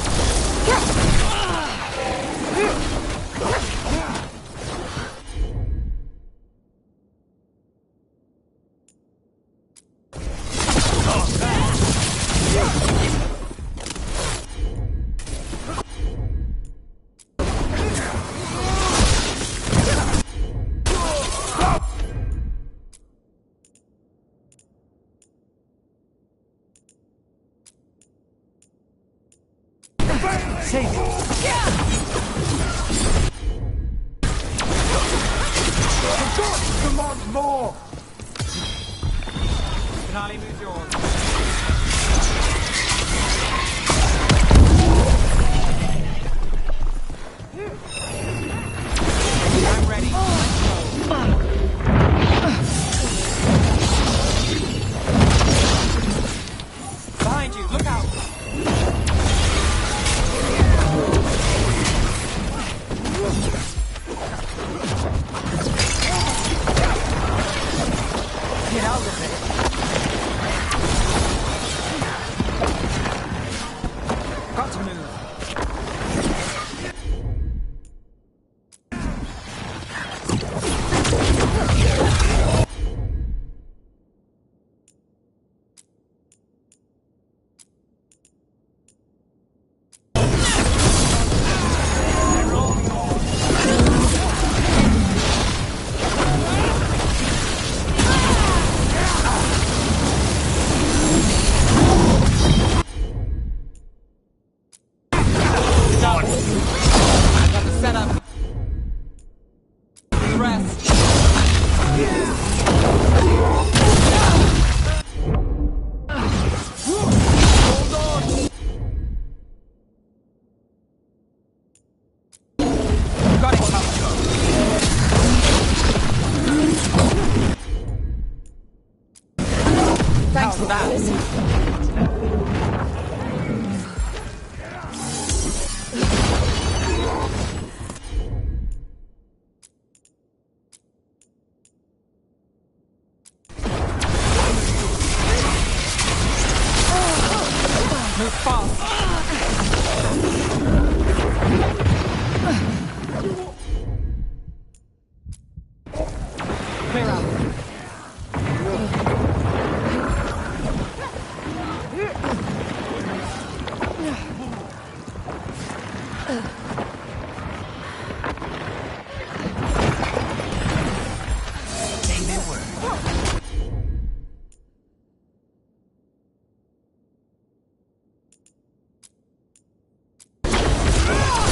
Clear out.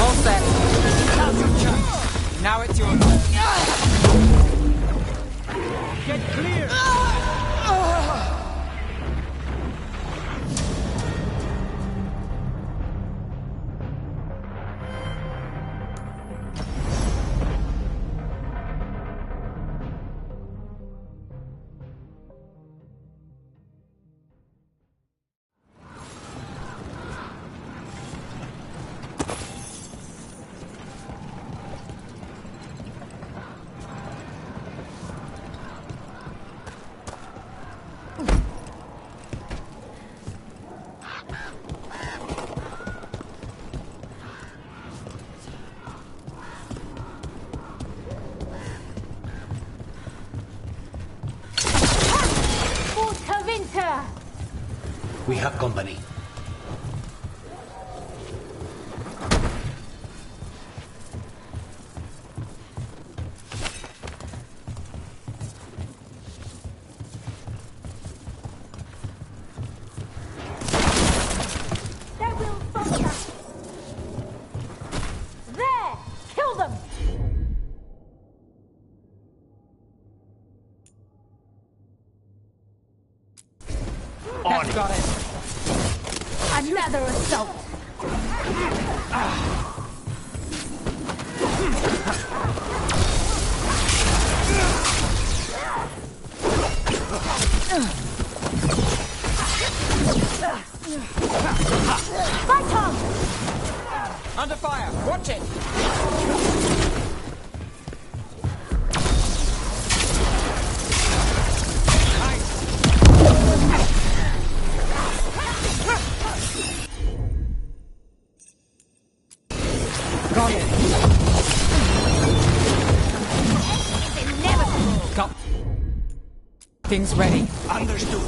All set. Now it's yours. Get clear! We have company. They will find us. There! Kill them! That's got it. Another assault! Fight on! Under fire. Watch it. Got it. Got things ready. Understood.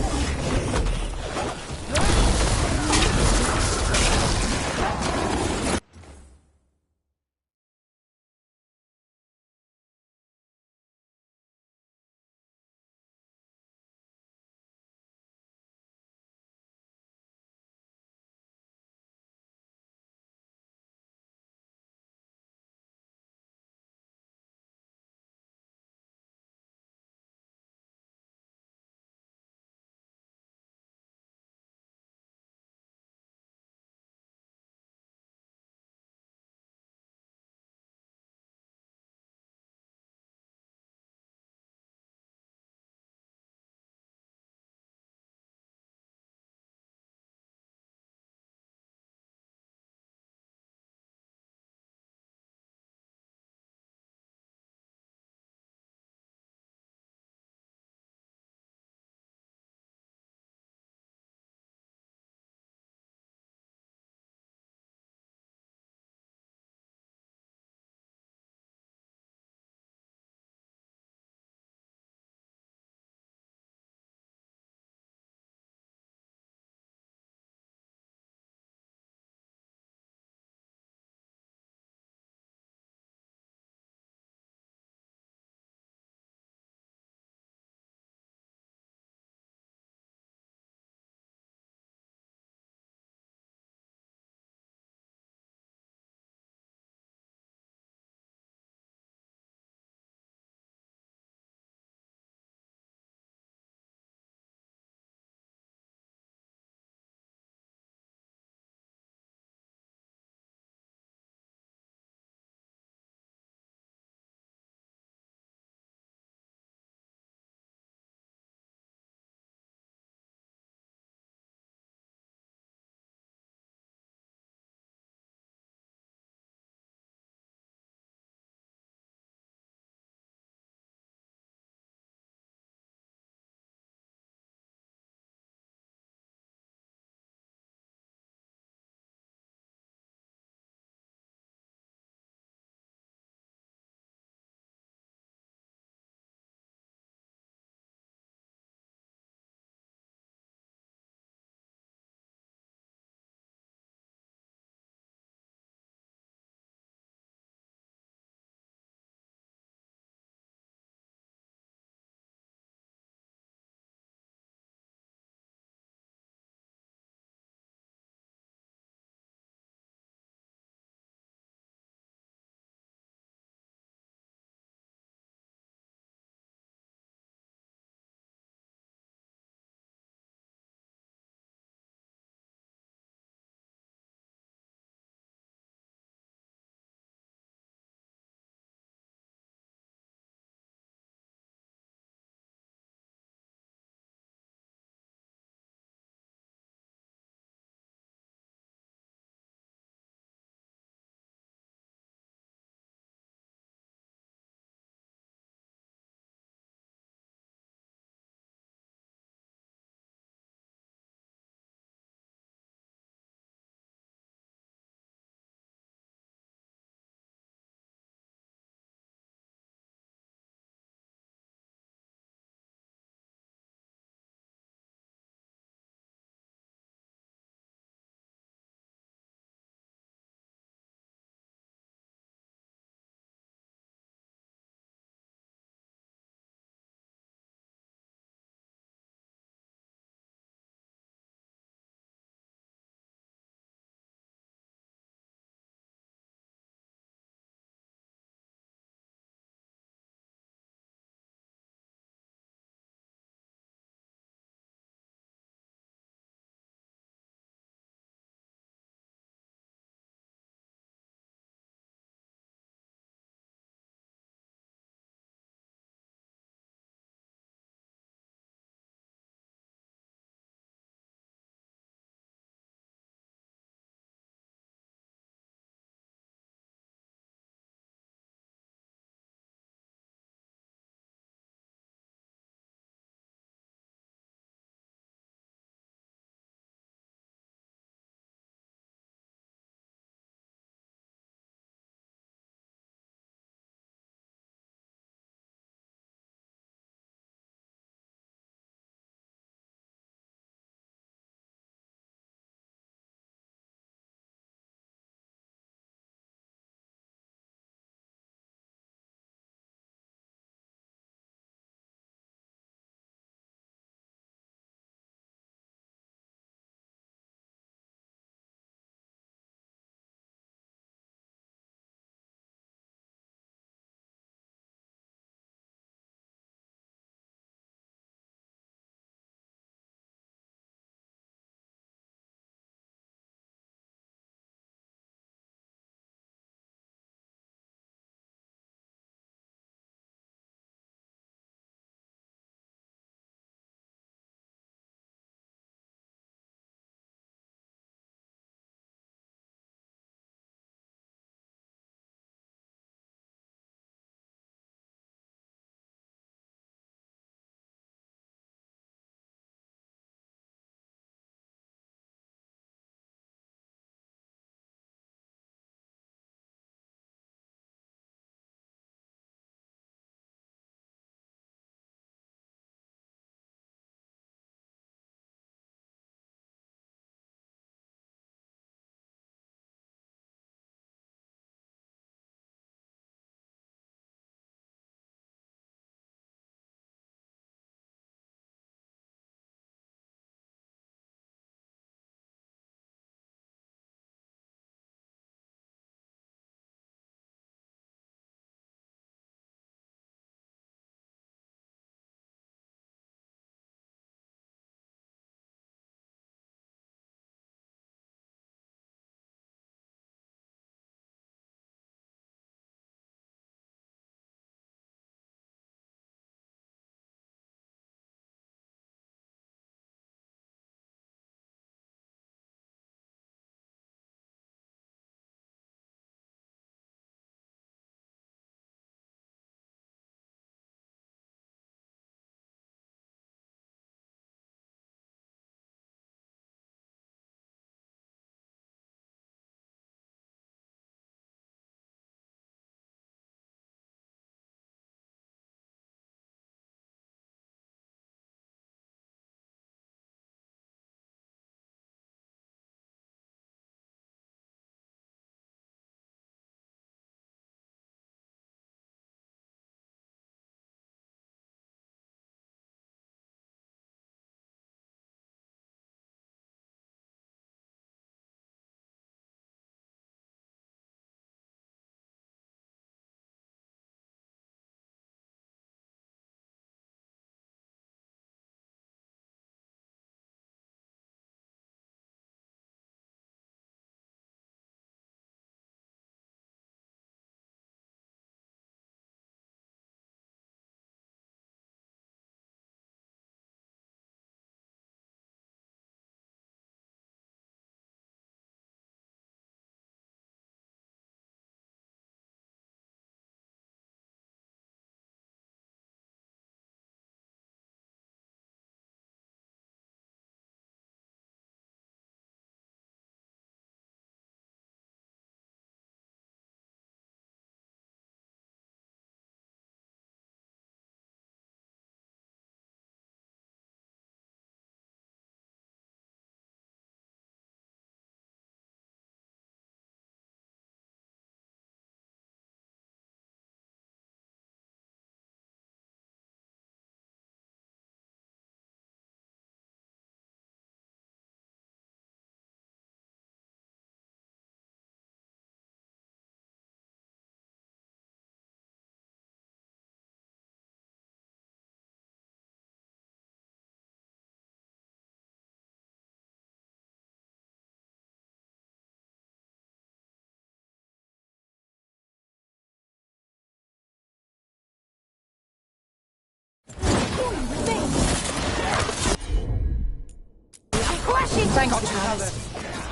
Thanks for the cover.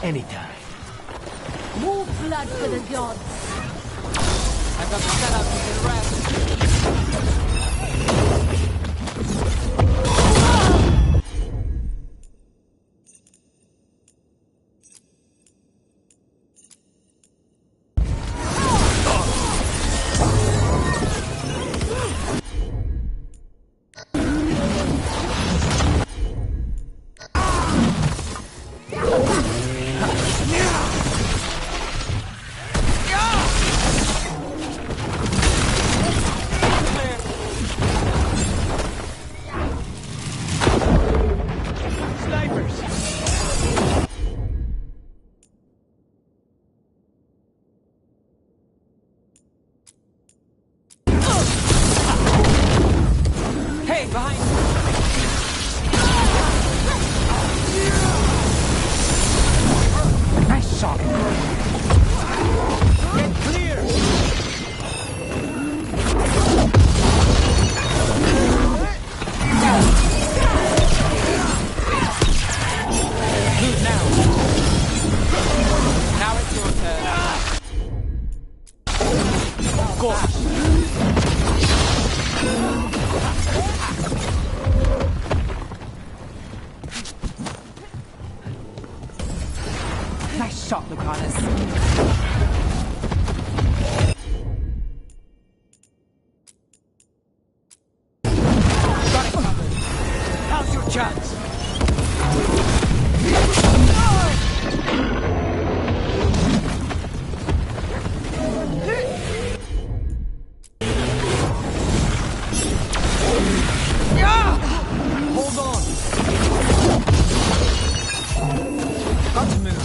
Anytime. More blood for the gods. I got the setup to the rest. Hey, behind you! Nice shot! Get clear! Move now! Now it's your turn. Go! Nice shot, Lucanus. Got it covered. How's your chance? Hold on. Got to move.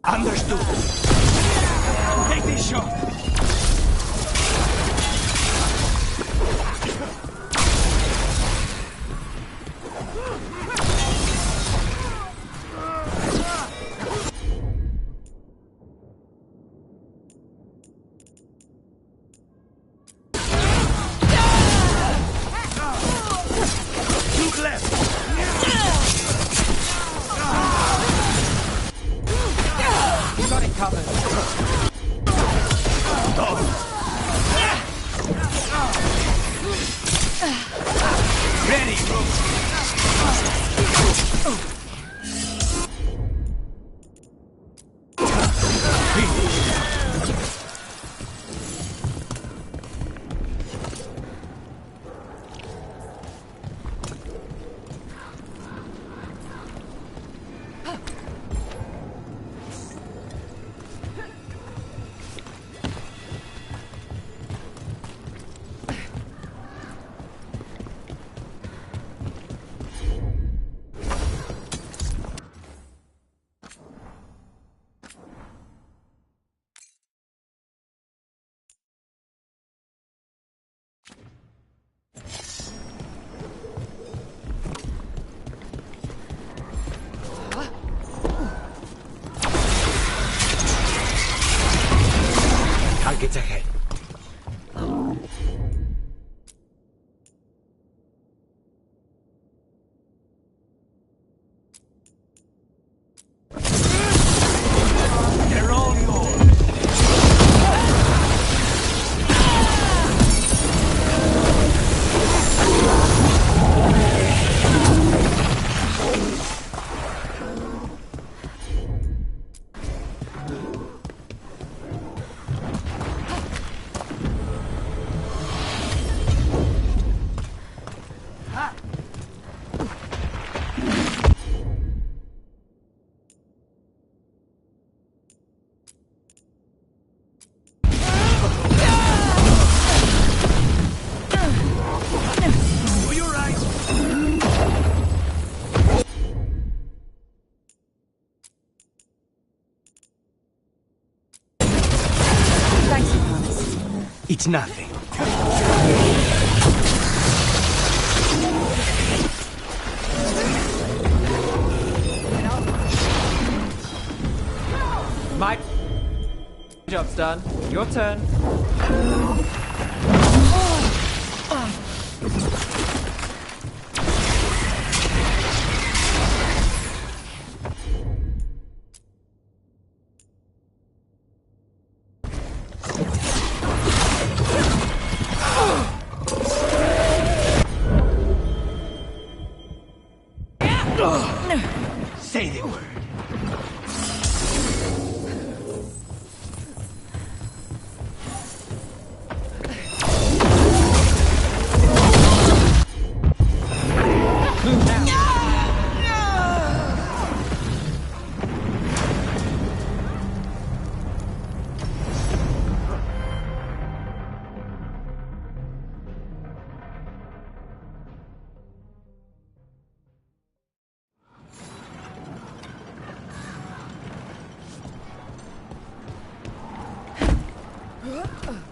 Understood. Take this shot. Look left. Got it covered. Ready, bro. It's nothing. My job's done. Your turn. Say the word. Ugh.